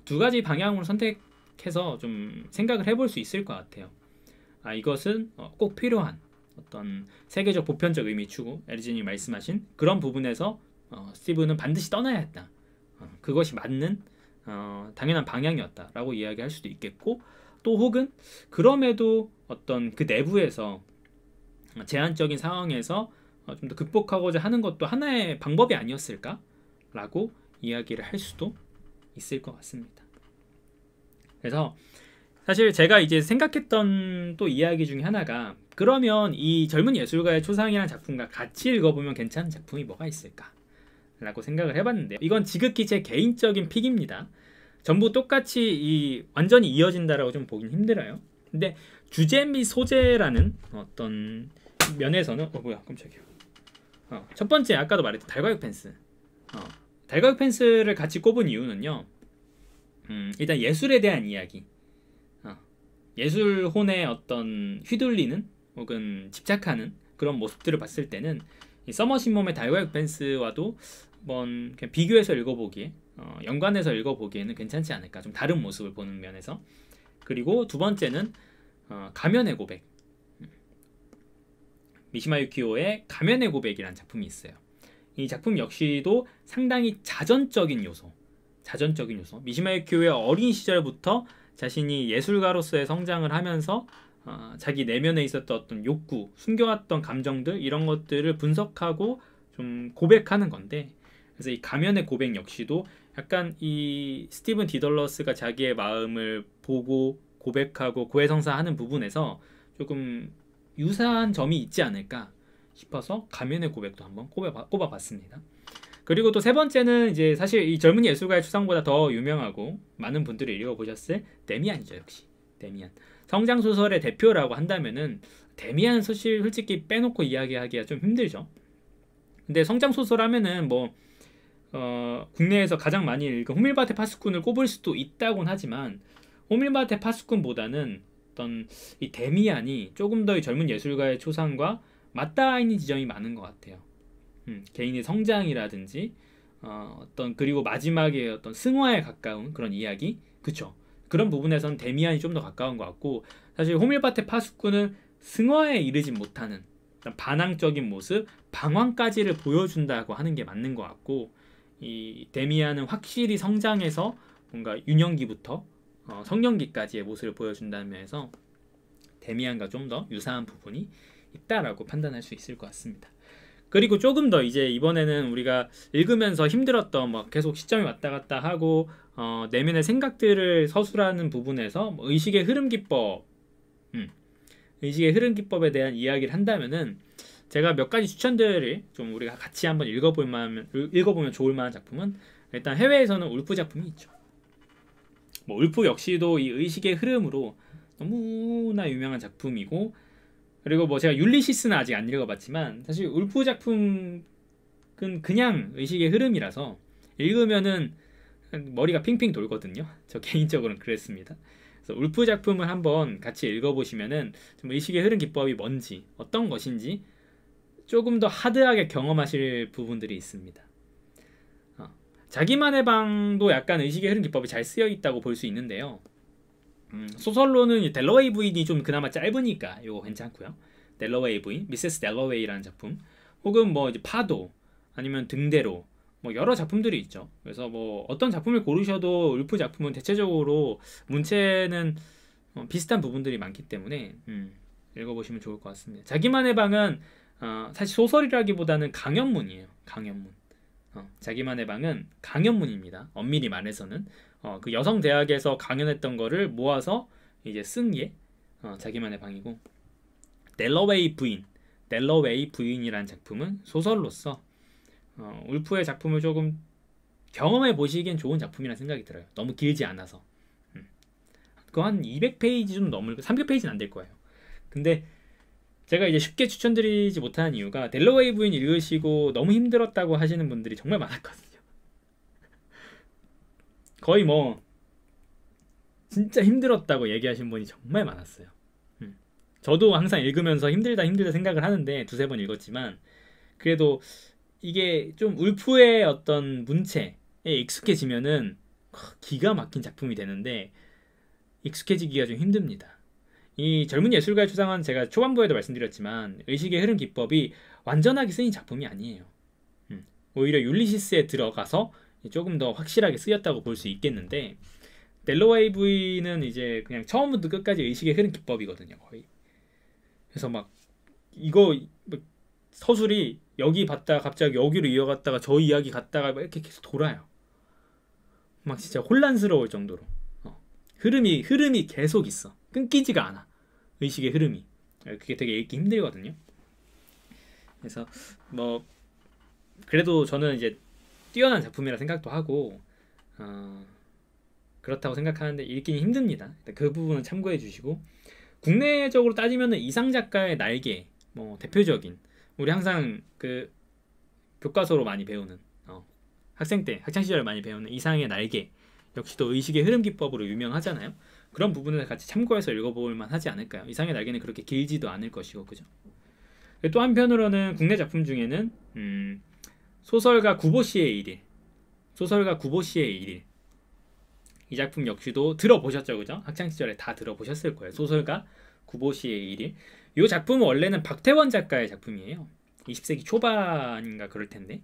Speaker 1: 두 가지 방향으로 선택해서 좀 생각을 해볼 수 있을 것 같아요. 이것은 꼭 필요한 어떤 세계적 보편적 의미 추구, 에리진이 말씀하신 그런 부분에서 스티븐은 반드시 떠나야 했다. 그것이 맞는 당연한 방향이었다라고 이야기할 수도 있겠고, 또 혹은 그럼에도 어떤 그 내부에서 제한적인 상황에서 좀 더 극복하고자 하는 것도 하나의 방법이 아니었을까라고 이야기를 할 수도 있을 것 같습니다. 그래서 사실 제가 이제 생각했던 또 이야기 중에 하나가, 그러면 이 젊은 예술가의 초상이라는 작품과 같이 읽어보면 괜찮은 작품이 뭐가 있을까? 라고 생각을 해봤는데요. 이건 지극히 제 개인적인 픽입니다. 전부 똑같이 완전히 이어진다라고 좀 보긴 힘들어요. 근데 주제 및 소재라는 어떤 면에서는 뭐야 깜짝이야. 첫 번째, 아까도 말했던 달과육 펜스. 달과육 펜스를 같이 꼽은 이유는요. 일단 예술에 대한 이야기, 예술혼에 어떤 휘둘리는 혹은 집착하는 그런 모습들을 봤을 때는 이 서머신 몸의 달과육 펜스와도 그냥 비교해서 읽어보기에, 연관해서 읽어보기에는 괜찮지 않을까, 좀 다른 모습을 보는 면에서. 그리고 두 번째는 가면의 고백, 미시마 유키오의 가면의 고백이라는 작품이 있어요. 이 작품 역시도 상당히 자전적인 요소, 미시마 유키오의 어린 시절부터 자신이 예술가로서의 성장을 하면서 자기 내면에 있었던 어떤 욕구, 숨겨왔던 감정들, 이런 것들을 분석하고 좀 고백하는 건데, 그래서 이 가면의 고백 역시도 약간 이 스티븐 디덜러스가 자기의 마음을 보고 고백하고 고해성사하는 부분에서 조금 유사한 점이 있지 않을까 싶어서 가면의 고백도 한번 꼽아봤습니다. 그리고 또 세 번째는 이제 사실 이 젊은 예술가의 추상보다 더 유명하고 많은 분들이 읽어보셨을 데미안이죠. 역시 데미안. 성장 소설의 대표라고 한다면은 데미안 솔직히 빼놓고 이야기하기가 좀 힘들죠. 근데 성장 소설 하면은 뭐 국내에서 가장 많이 읽은 호밀밭의 파수꾼을 꼽을 수도 있다곤 하지만 호밀밭의 파수꾼보다는 어떤 이 데미안이 조금 더 이 젊은 예술가의 초상과 맞닿아 있는 지점이 많은 것 같아요. 개인의 성장이라든지 그리고 마지막에 어떤 승화에 가까운 그런 이야기, 그쵸? 그런 부분에서는 데미안이 좀 더 가까운 것 같고, 사실 호밀밭의 파수꾼은 승화에 이르지 못하는 반항적인 모습, 방황까지를 보여준다고 하는 게 맞는 것 같고, 이 데미안은 확실히 성장해서 뭔가 유년기부터 성년기까지의 모습을 보여준다는 면에서 데미안과 좀 더 유사한 부분이 있다라고 판단할 수 있을 것 같습니다. 그리고 조금 더 이제 이번에는 우리가 읽으면서 힘들었던 뭐 계속 시점이 왔다 갔다 하고 내면의 생각들을 서술하는 부분에서 뭐 의식의 흐름 기법, 의식의 흐름 기법에 대한 이야기를 한다면은 제가 몇 가지 추천들을 좀 우리가 같이 한번 읽어보면 좋을 만한 작품은, 일단 해외에서는 울프 작품이 있죠. 뭐 울프 역시도 이 의식의 흐름으로 너무나 유명한 작품이고, 그리고 뭐 제가 율리시스는 아직 안 읽어봤지만 사실 울프 작품은 그냥 의식의 흐름이라서 읽으면은 머리가 핑핑 돌거든요. 저 개인적으로는 그랬습니다. 그래서 울프 작품을 한번 같이 읽어보시면은 좀 의식의 흐름 기법이 뭔지, 어떤 것인지 조금 더 하드하게 경험하실 부분들이 있습니다. 자기만의 방도 약간 의식의 흐름 기법이 잘 쓰여 있다고 볼 수 있는데요. 소설로는 델러웨이 부인이 좀 그나마 짧으니까 이거 괜찮고요. 델러웨이 부인, 미세스 델러웨이라는 작품, 혹은 뭐 이제 파도, 아니면 등대로, 뭐 여러 작품들이 있죠. 그래서 뭐 어떤 작품을 고르셔도 울프 작품은 대체적으로 문체는 비슷한 부분들이 많기 때문에 읽어보시면 좋을 것 같습니다. 자기만의 방은 사실 소설이라기보다는 강연문이에요. 강연문. 자기만의 방은 강연문입니다. 엄밀히 말해서는 그 여성 대학에서 강연했던 거를 모아서 이제 쓴 게 자기만의 방이고, 델러웨이 부인이라는 작품은 소설로서 울프의 작품을 조금 경험해 보시기엔 좋은 작품이라는 생각이 들어요. 너무 길지 않아서. 그거 한 200페이지 좀 넘을, 300페이지는 안 될 거예요. 근데 제가 이제 쉽게 추천드리지 못하는 이유가, 델러웨이 부인 읽으시고 너무 힘들었다고 하시는 분들이 정말 많았거든요. 거의 뭐 진짜 힘들었다고 얘기하신 분이 정말 많았어요. 저도 항상 읽으면서 힘들다 생각을 하는데 두세 번 읽었지만, 그래도 이게 좀 울프의 어떤 문체에 익숙해지면은 기가 막힌 작품이 되는데, 익숙해지기가 좀 힘듭니다. 이 젊은 예술가의 추상은 제가 초반부에도 말씀드렸지만 의식의 흐름 기법이 완전하게 쓰인 작품이 아니에요. 오히려 율리시스에 들어가서 조금 더 확실하게 쓰였다고 볼 수 있겠는데, 델러웨이 부인은 이제 그냥 처음부터 끝까지 의식의 흐름 기법이거든요, 거의. 그래서 막 이거 서술이 여기 봤다가 갑자기 여기로 이어갔다가 저 이야기 갔다가 막 이렇게 계속 돌아요. 막 진짜 혼란스러울 정도로 흐름이 계속 있어. 끊기지가 않아. 의식의 흐름이. 그게 되게 읽기 힘들거든요. 그래서 뭐 그래도 저는 이제 뛰어난 작품이라 생각도 하고 그렇다고 생각하는데 읽기는 힘듭니다. 그 부분은 참고해 주시고, 국내적으로 따지면은 이상 작가의 날개, 뭐 대표적인, 우리 항상 그 교과서로 많이 배우는 학생 때 학창 시절 많이 배우는 이상의 날개, 역시도 의식의 흐름 기법으로 유명하잖아요. 그런 부분을 같이 참고해서 읽어볼 만하지 않을까요? 이상의 날개는 그렇게 길지도 않을 것이고, 그죠? 또 한편으로는 국내 작품 중에는 소설가 구보시의 일일, 이 작품 역시도 들어보셨죠, 그죠? 학창 시절에 다 들어보셨을 거예요. 소설가 구보시의 일일. 이 작품은 원래는 박태원 작가의 작품이에요. 20세기 초반인가 그럴 텐데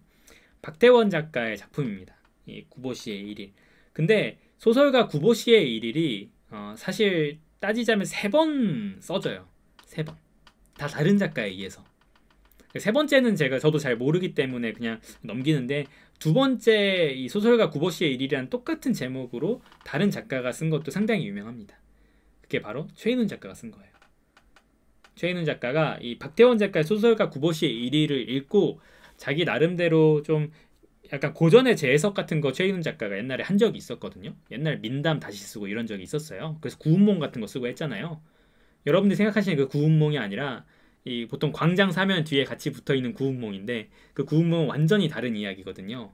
Speaker 1: 박태원 작가의 작품입니다. 이 구보시의 일일. 근데 소설가 구보시의 일일이 사실 따지자면 3번 써져요. 3번. 다 다른 작가에 의해서. 세 번째는 저도 잘 모르기 때문에 그냥 넘기는데, 두 번째 이 소설가 구보시의 일이라는 똑같은 제목으로 다른 작가가 쓴 것도 상당히 유명합니다. 그게 바로 최인훈 작가가 쓴 거예요. 최인훈 작가가 이 박태원 작가의 소설가 구보시의 1위를 읽고 자기 나름대로 좀 약간 고전의 재해석 같은 거 최인훈 작가가 옛날에 한 적이 있었거든요. 옛날 민담 다시 쓰고 이런 적이 있었어요. 그래서 구운몽 같은 거 쓰고 했잖아요. 여러분들이 생각하시는 그 구운몽이 아니라 이 보통 광장 사면 뒤에 같이 붙어 있는 구운몽인데 그 구운몽은 완전히 다른 이야기거든요.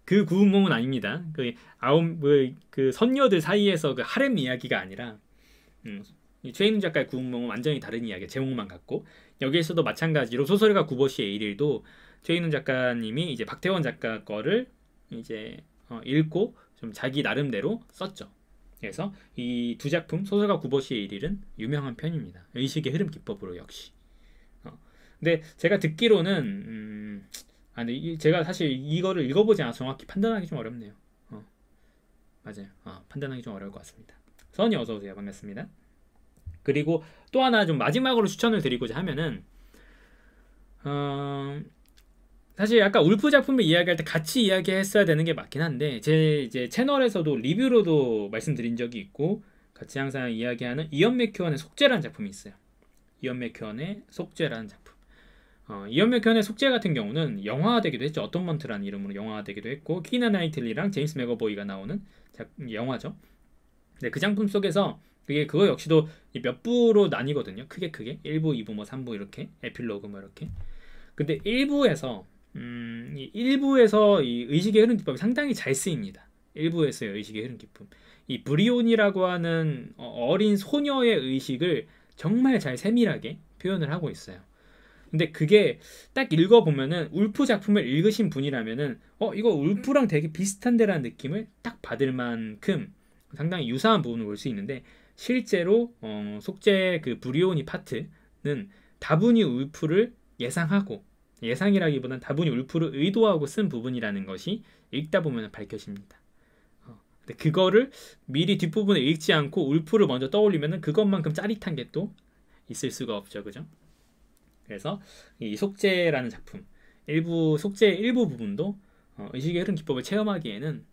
Speaker 1: 그 구운몽은 아닙니다. 그 선녀들 사이에서 그 하렘 이야기가 아니라 이 최인훈 작가의 구운몽은 완전히 다른 이야기, 제목만 같고 여기에서도 마찬가지로 소설가 구보시의 일일도 최인훈 작가님이 이제 박태원 작가 거를 이제 읽고 좀 자기 나름대로 썼죠. 그래서 이 두 작품 소설가 구보시의 일일은 유명한 편입니다. 의식의 흐름 기법으로 역시. 근데 제가 듣기로는 근데 제가 사실 이거를 읽어보지 않아서 정확히 판단하기 좀 어렵네요. 맞아요. 판단하기 좀 어려울 것 같습니다. 선이 어서 오세요. 반갑습니다. 그리고 또 하나 좀 마지막으로 추천을 드리고자 하면은 사실 아까 울프 작품을 이야기할 때 같이 이야기했어야 되는 게 맞긴 한데 제 이제 채널에서도 리뷰로도 말씀드린 적이 있고 같이 항상 이야기하는 이언 맥큐언의 속죄라는 작품이 있어요. 이언 맥큐언의 속죄라는 작품. 이언 맥큐언의 속죄 같은 경우는 영화화되기도 했죠. 어톤먼트라는 이름으로 영화화되기도 했고 키나 나이틀리랑 제임스 맥어보이가 나오는 영화죠. 네, 그 작품 속에서 그거 역시도 몇 부로 나뉘거든요. 크게 1부, 2부, 뭐 3부 이렇게 에필로그 뭐 이렇게. 근데 1부에서 이 1부에서 이 의식의 흐름 기법이 상당히 잘 쓰입니다. 1부에서의 의식의 흐름 기법. 이 브리온이라고 하는 어린 소녀의 의식을 정말 잘 세밀하게 표현을 하고 있어요. 근데 그게 딱 읽어보면은 울프 작품을 읽으신 분이라면은 이거 울프랑 되게 비슷한데라는 느낌을 딱 받을 만큼 상당히 유사한 부분을 볼 수 있는데 실제로 속죄 그 브리오니 파트는 다분히 울프를 예상하고 예상이라기보단 다분히 울프를 의도하고 쓴 부분이라는 것이 읽다 보면 밝혀집니다. 근데 그거를 미리 뒷부분을 읽지 않고 울프를 먼저 떠올리면은 그것만큼 짜릿한 게 또 있을 수가 없죠, 그죠? 그래서 이 속죄라는 작품 속죄 일부 부분도 의식의 흐름 기법을 체험하기에는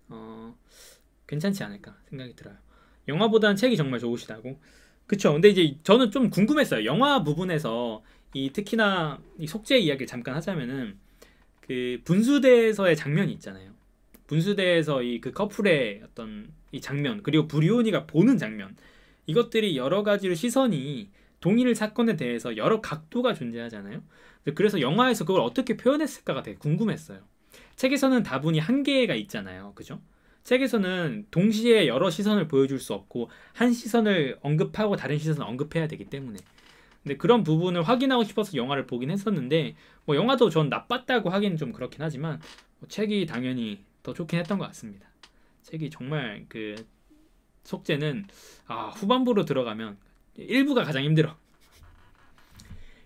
Speaker 1: 괜찮지 않을까 생각이 들어요. 영화보다는 책이 정말 좋으시다고. 그쵸. 근데 이제 저는 좀 궁금했어요. 영화 부분에서 특히나 이 속죄 이야기를 잠깐 하자면은 그 분수대에서의 장면이 있잖아요. 분수대에서 그 커플의 어떤 이 장면 그리고 브리오니가 보는 장면 이것들이 여러 가지로 시선이 동일 사건에 대해서 여러 각도가 존재하잖아요. 그래서 영화에서 그걸 어떻게 표현했을까가 되게 궁금했어요. 책에서는 다분히 한계가 있잖아요. 그죠? 책에서는 동시에 여러 시선을 보여줄 수 없고 한 시선을 언급하고 다른 시선을 언급해야 되기 때문에 근데 그런 부분을 확인하고 싶어서 영화를 보긴 했었는데 뭐 영화도 전 나빴다고 하기는 좀 그렇긴 하지만 책이 당연히 더 좋긴 했던 것 같습니다. 책이 정말 그 속죄는 후반부로 들어가면 1부가 가장 힘들어.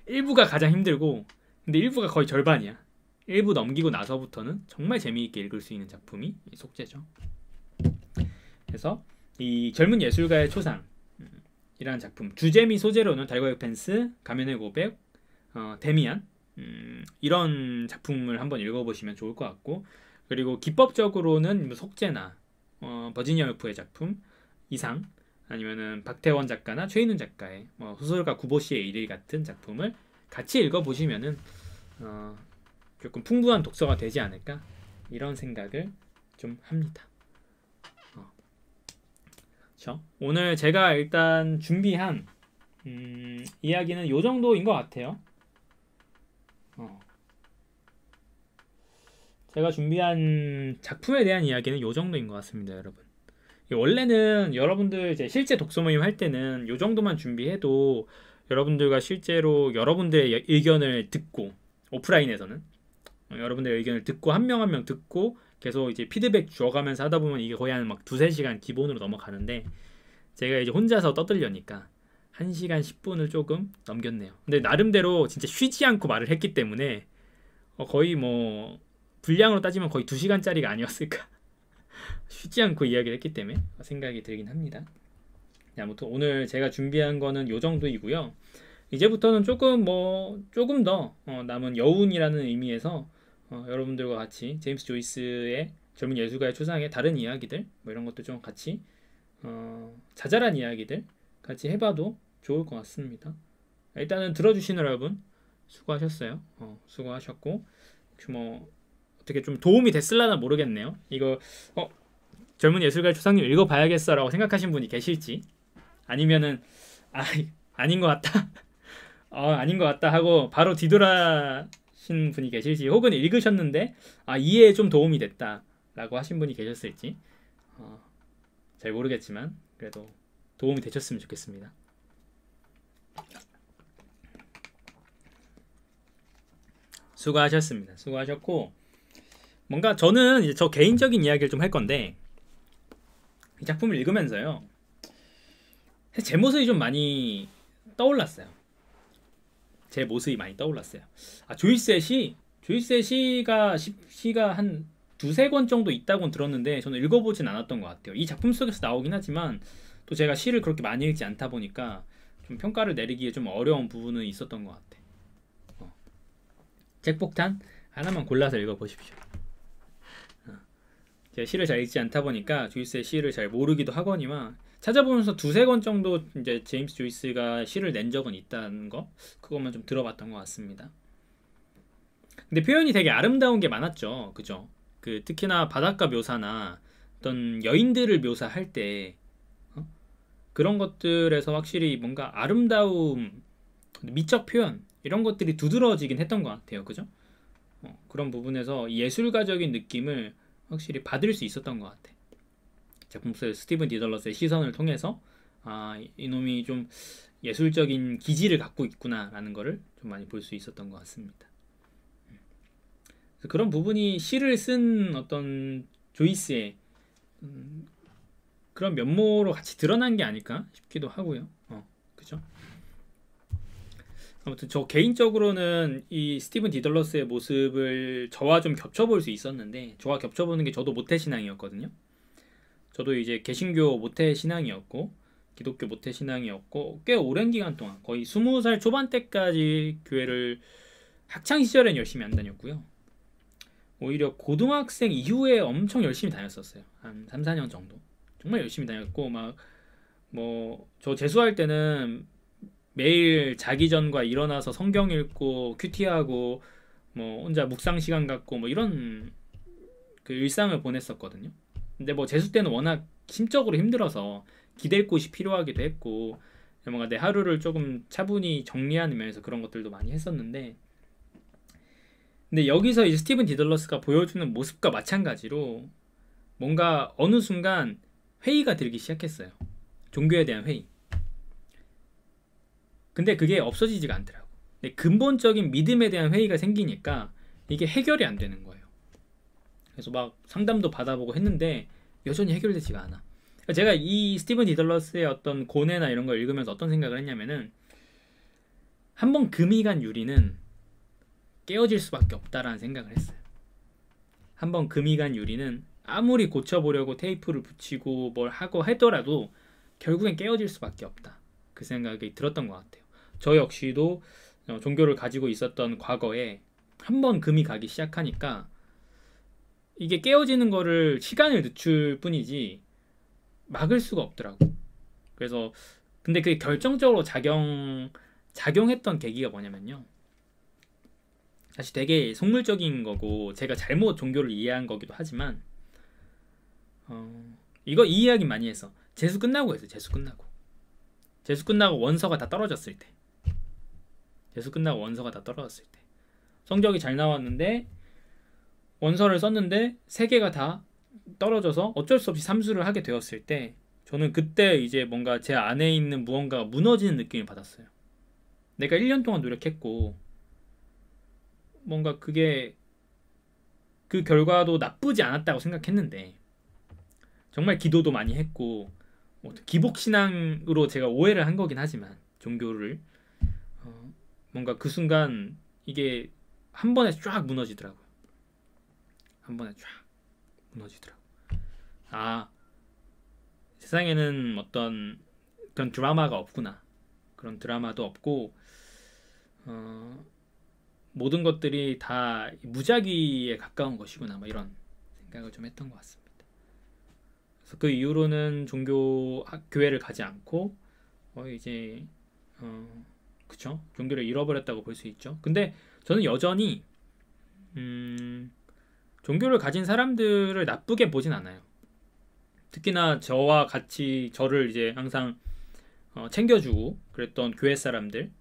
Speaker 1: 1부가 가장 힘들고 근데 1부가 거의 절반이야. 1부 넘기고 나서부터는 정말 재미있게 읽을 수 있는 작품이 속죄죠. 그래서 이 젊은 예술가의 초상 이라는 작품 주제 및 소재로는 달고의 펜스, 가면의 고백, 데미안 이런 작품을 한번 읽어보시면 좋을 것 같고 그리고 기법적으로는 속죄나 버지니아 울프의 작품 이상 아니면은 박태원 작가나 최인훈 작가의 소설가 구보시의 일일 같은 작품을 같이 읽어보시면은 조금 풍부한 독서가 되지 않을까 이런 생각을 좀 합니다. 그렇죠? 오늘 제가 일단 준비한 이야기는 요 정도인 것 같아요. 제가 준비한 작품에 대한 이야기는 요 정도인 것 같습니다, 여러분. 원래는 여러분들 이제 실제 독서 모임 할 때는 요 정도만 준비해도 여러분들과 실제로 여러분들의 의견을 듣고 오프라인에서는 여러분들의 의견을 듣고 한 명 한 명 듣고 계속 이제 피드백 줘가면서 하다 보면 이게 거의 한 막 2-3시간 기본으로 넘어가는데 제가 이제 혼자서 떠들려니까 1시간 10분을 조금 넘겼네요. 근데 나름대로 진짜 쉬지 않고 말을 했기 때문에 거의 뭐 분량으로 따지면 거의 2시간짜리가 아니었을까 쉬지 않고 이야기를 했기 때문에 생각이 들긴 합니다. 아무튼 오늘 제가 준비한 거는 요 정도이고요. 이제부터는 조금 더 남은 여운이라는 의미에서 여러분들과 같이 제임스 조이스의 젊은 예술가의 초상의 다른 이야기들 뭐 이런 것도 좀 같이 자잘한 이야기들 같이 해봐도 좋을 것 같습니다. 일단은 들어주시는 여러분 수고하셨어요. 수고하셨고 혹시 뭐 어떻게 좀 도움이 됐을라나 모르겠네요. 이거 젊은 예술가의 초상님 읽어봐야겠어라고 생각하신 분이 계실지, 아니면은 아닌 것 같다 아닌 것 같다 하고 바로 뒤돌아신 분이 계실지, 혹은 읽으셨는데 이해에 좀 도움이 됐다라고 하신 분이 계셨을지 잘 모르겠지만 그래도 도움이 되셨으면 좋겠습니다. 수고하셨습니다. 수고하셨고, 뭔가 저는 이제 저 개인적인 이야기를 좀 할 건데, 이 작품을 읽으면서요 제 모습이 좀 많이 떠올랐어요. 제 모습이 많이 떠올랐어요. 조이스의 시가 한 두세 권 정도 있다고 들었는데 저는 읽어보진 않았던 것 같아요. 이 작품 속에서 나오긴 하지만 또 제가 시를 그렇게 많이 읽지 않다 보니까 좀 평가를 내리기에 좀 어려운 부분은 있었던 것 같아. 책폭탄 하나만 골라서 읽어보십시오. 제가 시를 잘 읽지 않다 보니까 조이스의 시를 잘 모르기도 하거니와 찾아보면서 두세 권 정도 이제 제임스 조이스가 시를 낸 적은 있다는 거, 그것만 좀 들어봤던 것 같습니다. 근데 표현이 되게 아름다운 게 많았죠, 그죠? 특히나 바닷가 묘사나 어떤 여인들을 묘사할 때 그런 것들에서 확실히 뭔가 아름다움, 미적 표현 이런 것들이 두드러지긴 했던 것 같아요, 그죠? 그런 부분에서 예술가적인 느낌을 확실히 받을 수 있었던 것 같아. 작품 속 스티븐 디덜러스의 시선을 통해서 이놈이 좀 예술적인 기질을 갖고 있구나라는 거를 좀 많이 볼 수 있었던 것 같습니다. 그런 부분이 시를 쓴 어떤 조이스의 그런 면모로 같이 드러난 게 아닐까 싶기도 하고요. 그죠? 아무튼 저 개인적으로는 이 스티븐 디덜러스의 모습을 저와 좀 겹쳐볼 수 있었는데, 저와 겹쳐보는 게 저도 모태신앙이었거든요. 저도 이제 개신교 모태신앙이었고 기독교 모태신앙이었고 꽤 오랜 기간 동안 거의 20살 초반 때까지 교회를 학창시절엔 열심히 안 다녔고요. 오히려 고등학생 이후에 엄청 열심히 다녔었어요. 한 3, 4년 정도 정말 열심히 다녔고, 막 뭐 저 재수할 때는 매일 자기 전과 일어나서 성경 읽고 큐티하고 뭐 혼자 묵상 시간 갖고 뭐 이런 일상을 보냈었거든요. 근데 뭐 재수 때는 워낙 심적으로 힘들어서 기댈 곳이 필요하기도 했고 뭔가 내 하루를 조금 차분히 정리하는 면에서 그런 것들도 많이 했었는데, 근데 여기서 이제 스티븐 디덜러스가 보여주는 모습과 마찬가지로 뭔가 어느 순간 회의가 들기 시작했어요. 종교에 대한 회의. 근데 그게 없어지지가 않더라고. 근데 근본적인 믿음에 대한 회의가 생기니까 이게 해결이 안 되는 거예요. 그래서 막 상담도 받아보고 했는데 여전히 해결되지가 않아. 제가 이 스티븐 디덜러스의 어떤 고뇌나 이런 걸 읽으면서 어떤 생각을 했냐면은, 한번 금이 간 유리는 깨어질 수밖에 없다라는 생각을 했어요. 한번 금이 간 유리는 아무리 고쳐보려고 테이프를 붙이고 뭘 하고 하더라도 결국엔 깨어질 수밖에 없다. 그 생각이 들었던 것 같아요. 저 역시도 종교를 가지고 있었던 과거에 한번 금이 가기 시작하니까 이게 깨어지는 거를 시간을 늦출 뿐이지 막을 수가 없더라고. 그래서 근데 그게 결정적으로 작용했던 계기가 뭐냐면요, 사실 되게 속물적인 거고 제가 잘못 종교를 이해한 거기도 하지만 이 이야기 많이 해서 재수 끝나고 했어요. 재수 끝나고 원서가 다 떨어졌을 때, 성적이 잘 나왔는데 원서를 썼는데 3개가 다 떨어져서 어쩔 수 없이 삼수를 하게 되었을 때, 저는 그때 이제 뭔가 제 안에 있는 무언가가 무너지는 느낌을 받았어요. 내가 1년 동안 노력했고 뭔가 그게 그 결과도 나쁘지 않았다고 생각했는데, 정말 기도도 많이 했고 기복신앙으로 제가 오해를 한 거긴 하지만 종교를 뭔가 그 순간 이게 한 번에 쫙 무너지더라고요. 세상에는 어떤 그런 드라마가 없구나, 그런 드라마도 없고 모든 것들이 다 무작위에 가까운 것이구나, 뭐 이런 생각을 좀 했던 것 같습니다. 그래서 그 이후로는 교회를 가지 않고 이제 그쵸? 종교를 잃어버렸다고 볼 수 있죠. 근데 저는 여전히 종교를 가진 사람들을 나쁘게 보진 않아요. 특히나 저와 같이 저를 이제 항상 챙겨주고 그랬던 교회 사람들은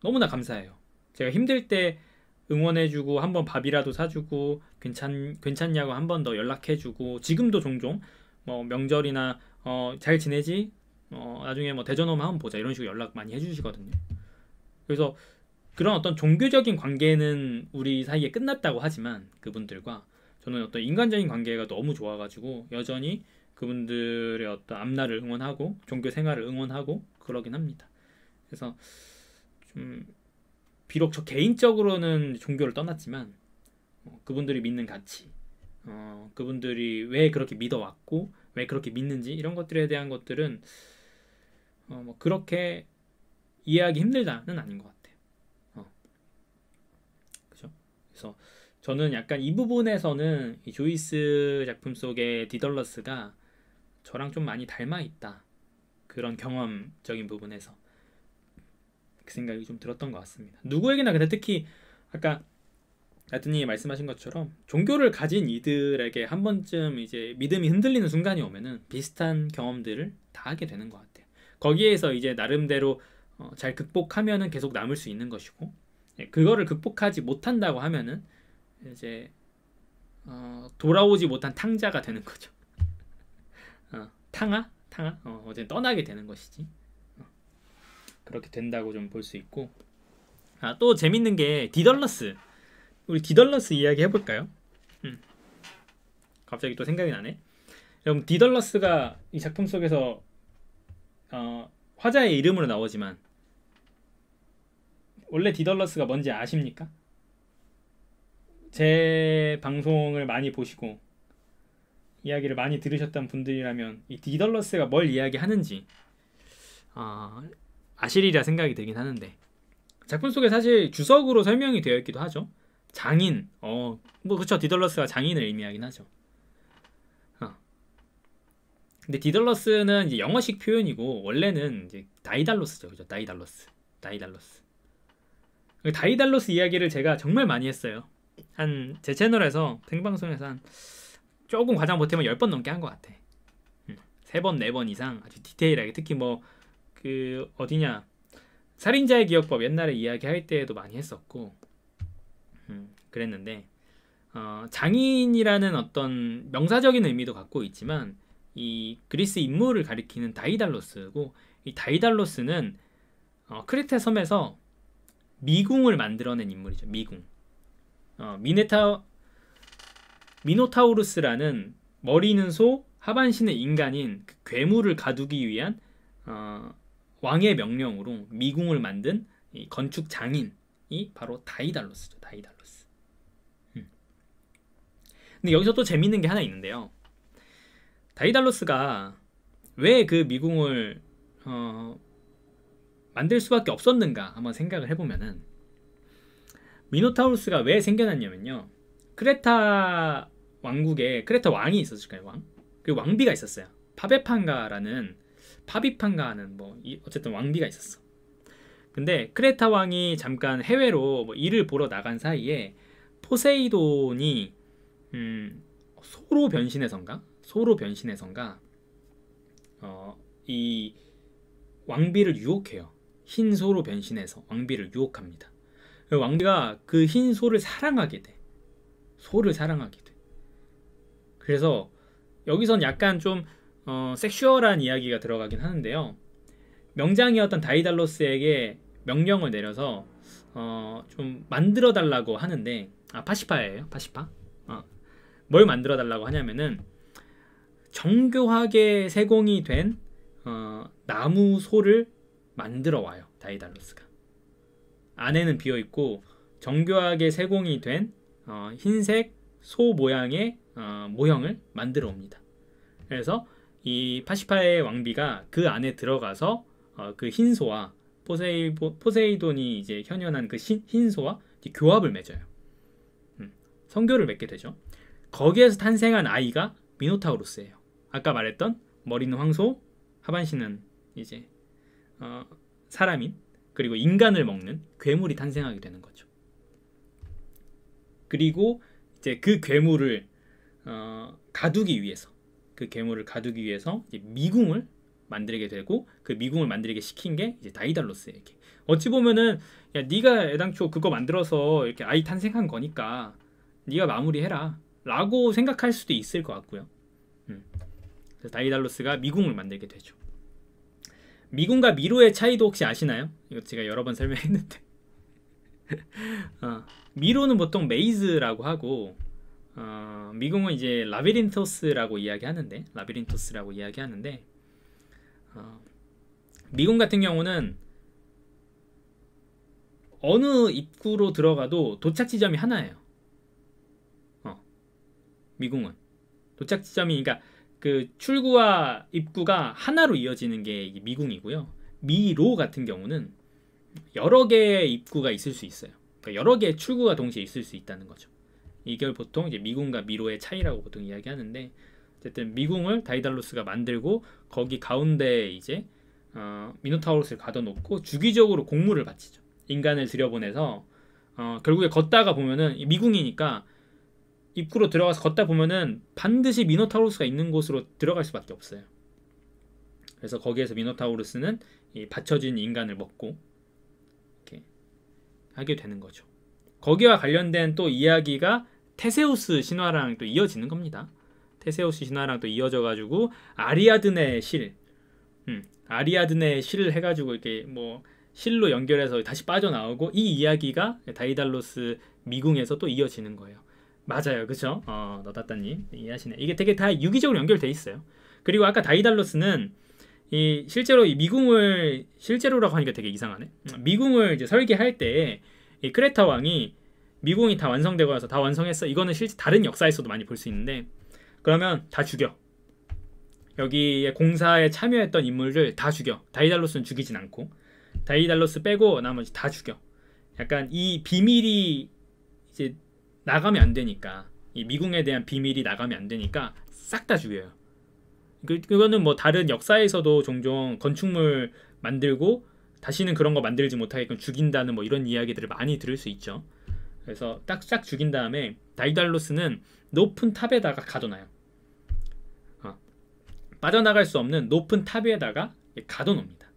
Speaker 1: 너무나 감사해요. 제가 힘들 때 응원해주고 한번 밥이라도 사주고 괜찮냐고 한 번 더 연락해주고 지금도 종종 뭐 명절이나 잘 지내지? 나중에 뭐 대전 오면 한번 보자 이런 식으로 연락 많이 해주시거든요. 그래서 그런 어떤 종교적인 관계는 우리 사이에 끝났다고 하지만 그분들과 저는 어떤 인간적인 관계가 너무 좋아가지고 여전히 그분들의 어떤 앞날을 응원하고 종교 생활을 응원하고 그러긴 합니다. 그래서 좀 비록 저 개인적으로는 종교를 떠났지만 그분들이 믿는 가치, 그분들이 왜 그렇게 믿어왔고 왜 그렇게 믿는지 이런 것들에 대한 것들은 뭐 그렇게 이해하기 힘들다는 아닌 것 같아요. 그죠? 그래서 저는 약간 이 부분에서는 이 조이스 작품 속의 디덜러스가 저랑 좀 많이 닮아 있다. 그런 경험적인 부분에서 그 생각이 좀 들었던 것 같습니다. 누구에게나 근데 특히 아까 나트님이 말씀하신 것처럼 종교를 가진 이들에게 한 번쯤 이제 믿음이 흔들리는 순간이 오면은 비슷한 경험들을 다 하게 되는 것 같아요. 거기에서 이제 나름대로 잘 극복하면은 계속 남을 수 있는 것이고 그거를 극복하지 못한다고 하면은 이제 돌아오지 못한 탕자가 되는 거죠. 탕아? 어제 떠나게 되는 것이지. 그렇게 된다고 좀 볼 수 있고 또 재밌는 게 디덜러스 우리 디덜러스 이야기 해볼까요? 갑자기 또 생각이 나네. 여러분 디덜러스가 이 작품 속에서 화자의 이름으로 나오지만 원래 디덜러스가 뭔지 아십니까? 제 방송을 많이 보시고 이야기를 많이 들으셨던 분들이라면 이 디덜러스가 뭘 이야기하는지 아시리라 생각이 들긴 하는데 작품 속에 사실 주석으로 설명이 되어 있기도 하죠. 장인, 뭐 그쵸, 디덜러스가 장인을 의미하긴 하죠. 근데 디덜러스는 이제 영어식 표현이고 원래는 이제 다이달로스죠, 그죠? 다이달로스. 다이달로스 이야기를 제가 정말 많이 했어요. 한 제 채널에서 생방송에서 한 조금 과장 못하면 10번 넘게 한 것 같아. 3번, 4번 이상 아주 디테일하게 특히 뭐 그 어디냐 살인자의 기억법 옛날에 이야기할 때에도 많이 했었고 그랬는데 장인이라는 어떤 명사적인 의미도 갖고 있지만 이 그리스 인물을 가리키는 다이달로스고 이 다이달로스는 크레테 섬에서 미궁을 만들어낸 인물이죠. 미궁. 미노타우루스라는 머리 있는 소, 하반신의 인간인 그 괴물을 가두기 위한 왕의 명령으로 미궁을 만든 이 건축 장인이 바로 다이달로스죠. 다이달로스. 근데 여기서 또 재밌는 게 하나 있는데요. 다이달로스가 왜 그 미궁을 만들 수밖에 없었는가 한번 생각을 해보면은 미노타우루스가 왜 생겨났냐면요. 크레타 왕국에 크레타 왕이 있었을까요? 왕? 그 왕비가 있었어요. 파비판가하는 뭐 어쨌든 왕비가 있었어. 근데 크레타 왕이 잠깐 해외로 뭐 일을 보러 나간 사이에 포세이돈이 소로 변신해선가 이 왕비를 유혹해요. 흰 소로 변신해서 왕비를 유혹합니다. 왕비가 그 흰 소를 사랑하게 돼. 그래서 여기선 약간 좀 섹슈얼한 이야기가 들어가긴 하는데요. 명장이었던 다이달로스에게 명령을 내려서 좀 만들어 달라고 하는데 파시파예요. 파시파. 뭘 만들어 달라고 하냐면은 정교하게 세공이 된 나무 소를 만들어 와요. 다이달로스가. 안에는 비어 있고 정교하게 세공이 된 흰색 소 모양의 모형을 만들어 옵니다. 그래서 이 파시파의 왕비가 그 안에 들어가서 그 흰소와 포세이돈이 이제 현현한 그 흰소와 교합을 맺어요. 성교를 맺게 되죠. 거기에서 탄생한 아이가 미노타우루스예요. 아까 말했던 머리는 황소, 하반신은 이제 사람인, 그리고 인간을 먹는 괴물이 탄생하게 되는 거죠. 그리고 이제 그 괴물을 가두기 위해서, 이제 미궁을 만들게 되고, 그 미궁을 만들게 시킨 게 이제 다이달로스에게. 어찌 보면은 야, 네가 애당초 그거 만들어서 이렇게 아이 탄생한 거니까 네가 마무리해라 라고 생각할 수도 있을 것 같고요. 그래서 다이달로스가 미궁을 만들게 되죠. 미궁과 미로의 차이도 혹시 아시나요? 이거 제가 여러 번 설명했는데 미로는 보통 메이즈라고 하고, 미궁은 이제 라비린토스라고 이야기하는데, 미궁 같은 경우는 어느 입구로 들어가도 도착 지점이 하나예요. 미궁은 도착 지점이, 그러니까 그 출구와 입구가 하나로 이어지는 게 미궁이고요. 미로 같은 경우는 여러 개의 입구가 있을 수 있어요. 그러니까 여러 개의 출구가 동시에 있을 수 있다는 거죠. 이걸 보통 이제 미궁과 미로의 차이라고 보통 이야기하는데, 어쨌든 미궁을 다이달로스가 만들고 거기 가운데에 이제 미노타우루스를 가둬놓고 주기적으로 공물을 바치죠. 인간을 들여보내서 결국에 걷다가 보면은 미궁이니까 입구로 들어가서 걷다 보면은 반드시 미노타우루스가 있는 곳으로 들어갈 수밖에 없어요. 그래서 거기에서 미노타우루스는 이 받쳐진 인간을 먹고 이렇게 하게 되는 거죠. 거기와 관련된 또 이야기가 테세우스 신화랑 또 이어지는 겁니다. 테세우스 신화랑 또 이어져 가지고 아리아드네 실, 아리아드네 실을 해가지고 이렇게 뭐 실로 연결해서 다시 빠져나오고, 이 이야기가 다이달로스 미궁에서 또 이어지는 거예요. 맞아요, 그쵸? 너다따님 이해하시네. 이게 되게 다 유기적으로 연결돼 있어요. 그리고 아까 다이달로스는 실제로 이 미궁을, 실제로라고 하니까 되게 이상하네. 미궁을 이제 설계할 때 이 크레타 왕이 미궁이 다 완성되고 나서 다 완성했어, 이거는 실제 다른 역사에서도 많이 볼 수 있는데, 그러면 다 죽여. 여기에 공사에 참여했던 인물들 다 죽여. 다이달로스는 죽이진 않고, 다이달로스 빼고 나머지 다 죽여. 약간 이 비밀이 이제 나가면 안 되니까, 이 미궁에 대한 비밀이 나가면 안 되니까 싹 다 죽여요. 그거는 뭐 다른 역사에서도 종종 건축물 만들고 다시는 그런 거 만들지 못하게끔 죽인다는 뭐 이런 이야기들을 많이 들을 수 있죠. 그래서 딱 싹 죽인 다음에 다이달로스는 높은 탑에다가 가둬놔요. 빠져나갈 수 없는 높은 탑 위에다가 가둬놓습니다.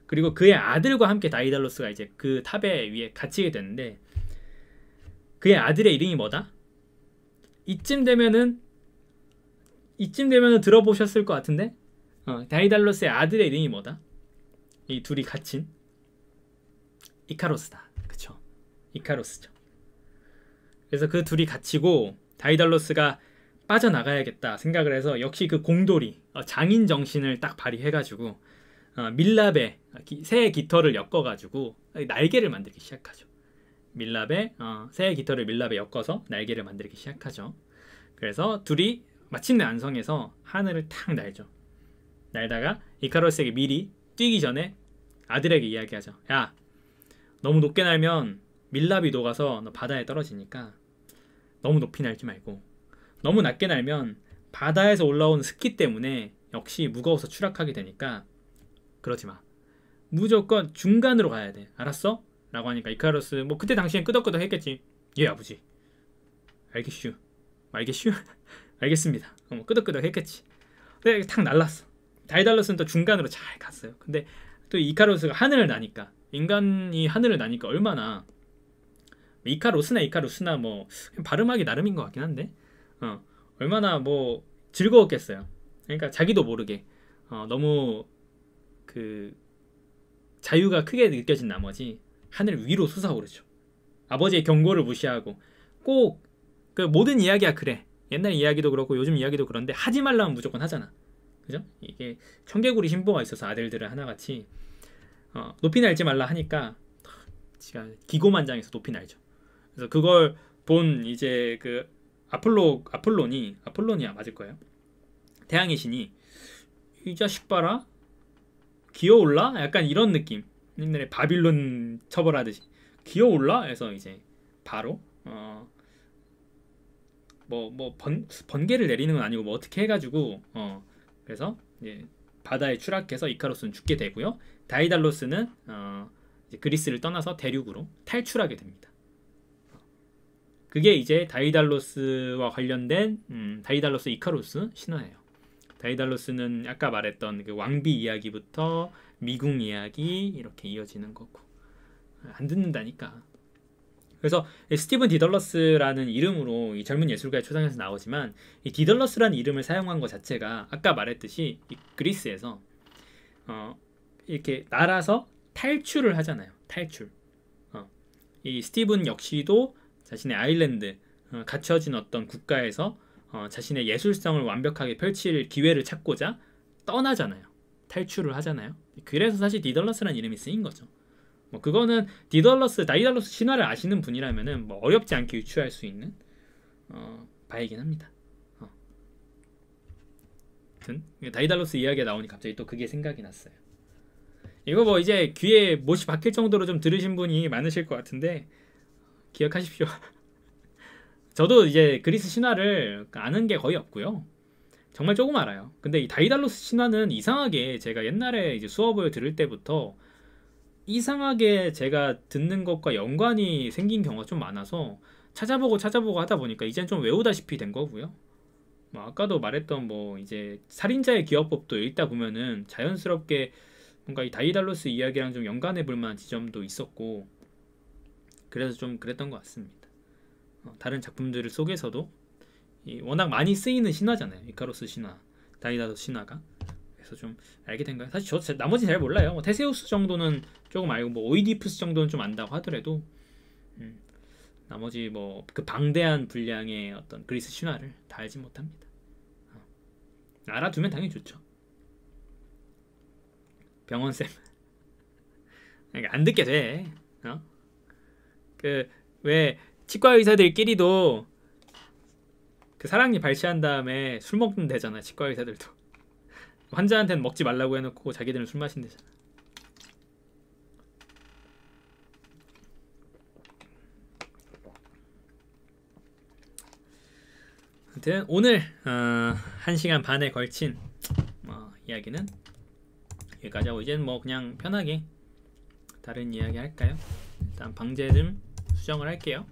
Speaker 1: 그리고 그의 아들과 함께 다이달로스가 이제 그 탑에 위에 갇히게 되는데, 그의 아들의 이름이 뭐다? 이쯤 되면은 들어보셨을 것 같은데, 다이달로스의 아들의 이름이 뭐다? 이 둘이 갇힌 이카로스다. 그쵸? 이카로스죠. 그래서 그 둘이 갇히고 다이달로스가 빠져나가야겠다 생각을 해서, 역시 그 공돌이 장인 정신을 딱 발휘해가지고 밀랍에 새의 깃털을 엮어가지고 날개를 만들기 시작하죠. 새의 깃털을 밀랍에 엮어서 날개를 만들기 시작하죠. 그래서 둘이 마침내 안성에서 하늘을 탁 날죠. 날다가 이카로스에게 미리 뛰기 전에 아들에게 이야기하죠. 야, 너무 높게 날면 밀랍이 녹아서 너 바다에 떨어지니까 너무 높이 날지 말고, 너무 낮게 날면 바다에서 올라오는 습기 때문에 역시 무거워서 추락하게 되니까 그러지 마. 무조건 중간으로 가야 돼. 알았어? 라고 하니까 이카로스 뭐 그때 당시엔 끄덕끄덕 했겠지. 예, 아버지. 알겠슈. 알겠습니다. 뭐 끄덕끄덕 했겠지. 근데 탁 날랐어. 다이달로스는 또 중간으로 잘 갔어요. 근데 또 이카로스가 하늘을 나니까, 인간이 하늘을 나니까 얼마나, 이카루스나 뭐 발음하기 나름인 것 같긴 한데 얼마나 뭐 즐거웠겠어요. 그러니까 자기도 모르게 너무 그 자유가 크게 느껴진 나머지 하늘 위로 솟아오르죠. 아버지의 경고를 무시하고, 꼭 그 모든 이야기야 그래. 옛날 이야기도 그렇고 요즘 이야기도 그런데 하지 말라면 무조건 하잖아. 그죠? 이게 청개구리 신보가 있어서 아들들을 하나같이 높이 날지 말라 하니까 지가 기고만장해서 높이 날죠. 그래서 그걸 본 이제 그 아폴로니아 맞을 거예요. 태양의 신이 이 자식 봐라, 기어올라? 약간 이런 느낌. 옛날에 바빌론 처벌하듯이 기어올라? 해서 이제 바로 번개를 내리는 건 아니고 뭐 어떻게 해가지고 그래서 이제 바다에 추락해서 이카로스는 죽게 되고요. 다이달로스는 이제 그리스를 떠나서 대륙으로 탈출하게 됩니다. 그게 이제 다이달로스와 관련된 다이달로스 이카로스 신화예요. 다이달로스는 아까 말했던 그 왕비 이야기부터 미궁 이야기 이렇게 이어지는 거고. 안 듣는다니까. 그래서 스티븐 디덜러스라는 이름으로 이 젊은 예술가의 초상에서 나오지만 이 디덜러스라는 이름을 사용한 것 자체가 아까 말했듯이 이 그리스에서 이렇게 날아서 탈출을 하잖아요. 탈출. 이 스티븐 역시도 자신의 아일랜드 갇혀진 어떤 국가에서 자신의 예술성을 완벽하게 펼칠 기회를 찾고자 떠나잖아요. 탈출을 하잖아요. 그래서 사실 디덜러스라는 이름이 쓰인 거죠. 뭐 그거는 다이달로스 신화를 아시는 분이라면은 뭐 어렵지 않게 유추할 수 있는 바이긴 합니다. 아무튼 다이달로스 이야기가 나오니 갑자기 또 그게 생각이 났어요. 이거 뭐 이제 귀에 못이 박힐 정도로 좀 들으신 분이 많으실 것 같은데 기억하십시오. 저도 이제 그리스 신화를 아는 게 거의 없고요. 정말 조금 알아요. 근데 이 다이달로스 신화는 이상하게 제가 옛날에 이제 수업을 들을 때부터 이상하게 제가 듣는 것과 연관이 생긴 경우가 좀 많아서 찾아보고 하다 보니까 이젠 좀 외우다시피 된 거고요. 뭐 아까도 말했던 뭐 이제 살인자의 기억법도 읽다 보면은 자연스럽게 뭔가 이 다이달로스 이야기랑 좀 연관해 볼 만한 지점도 있었고 그래서 좀 그랬던 것 같습니다. 다른 작품들 속에서도 워낙 많이 쓰이는 신화잖아요. 이카로스 신화, 다이달로스 신화가. 그래서 좀 알게 된 거예요. 사실 저 나머지 잘 몰라요. 뭐 테세우스 정도는 조금 알고 뭐 오이디푸스 정도는 좀 안다고 하더라도 나머지 뭐 그 방대한 분량의 어떤 그리스 신화를 다 알지 못합니다. 알아두면 당연히 좋죠. 병원쌤 그러니까 안 듣게 돼. 그 왜 치과 의사들끼리도 그 사랑니 발치한 다음에 술 먹는 데잖아. 치과 의사들도 환자한테는 먹지 말라고 해놓고 자기들은 술 마신대잖아. 아무튼 오늘 1시간 반에 걸친 이야기는 여기까지 하고 이제는 뭐 그냥 편하게 다른 이야기 할까요? 일단 방제 좀 수정을 할게요.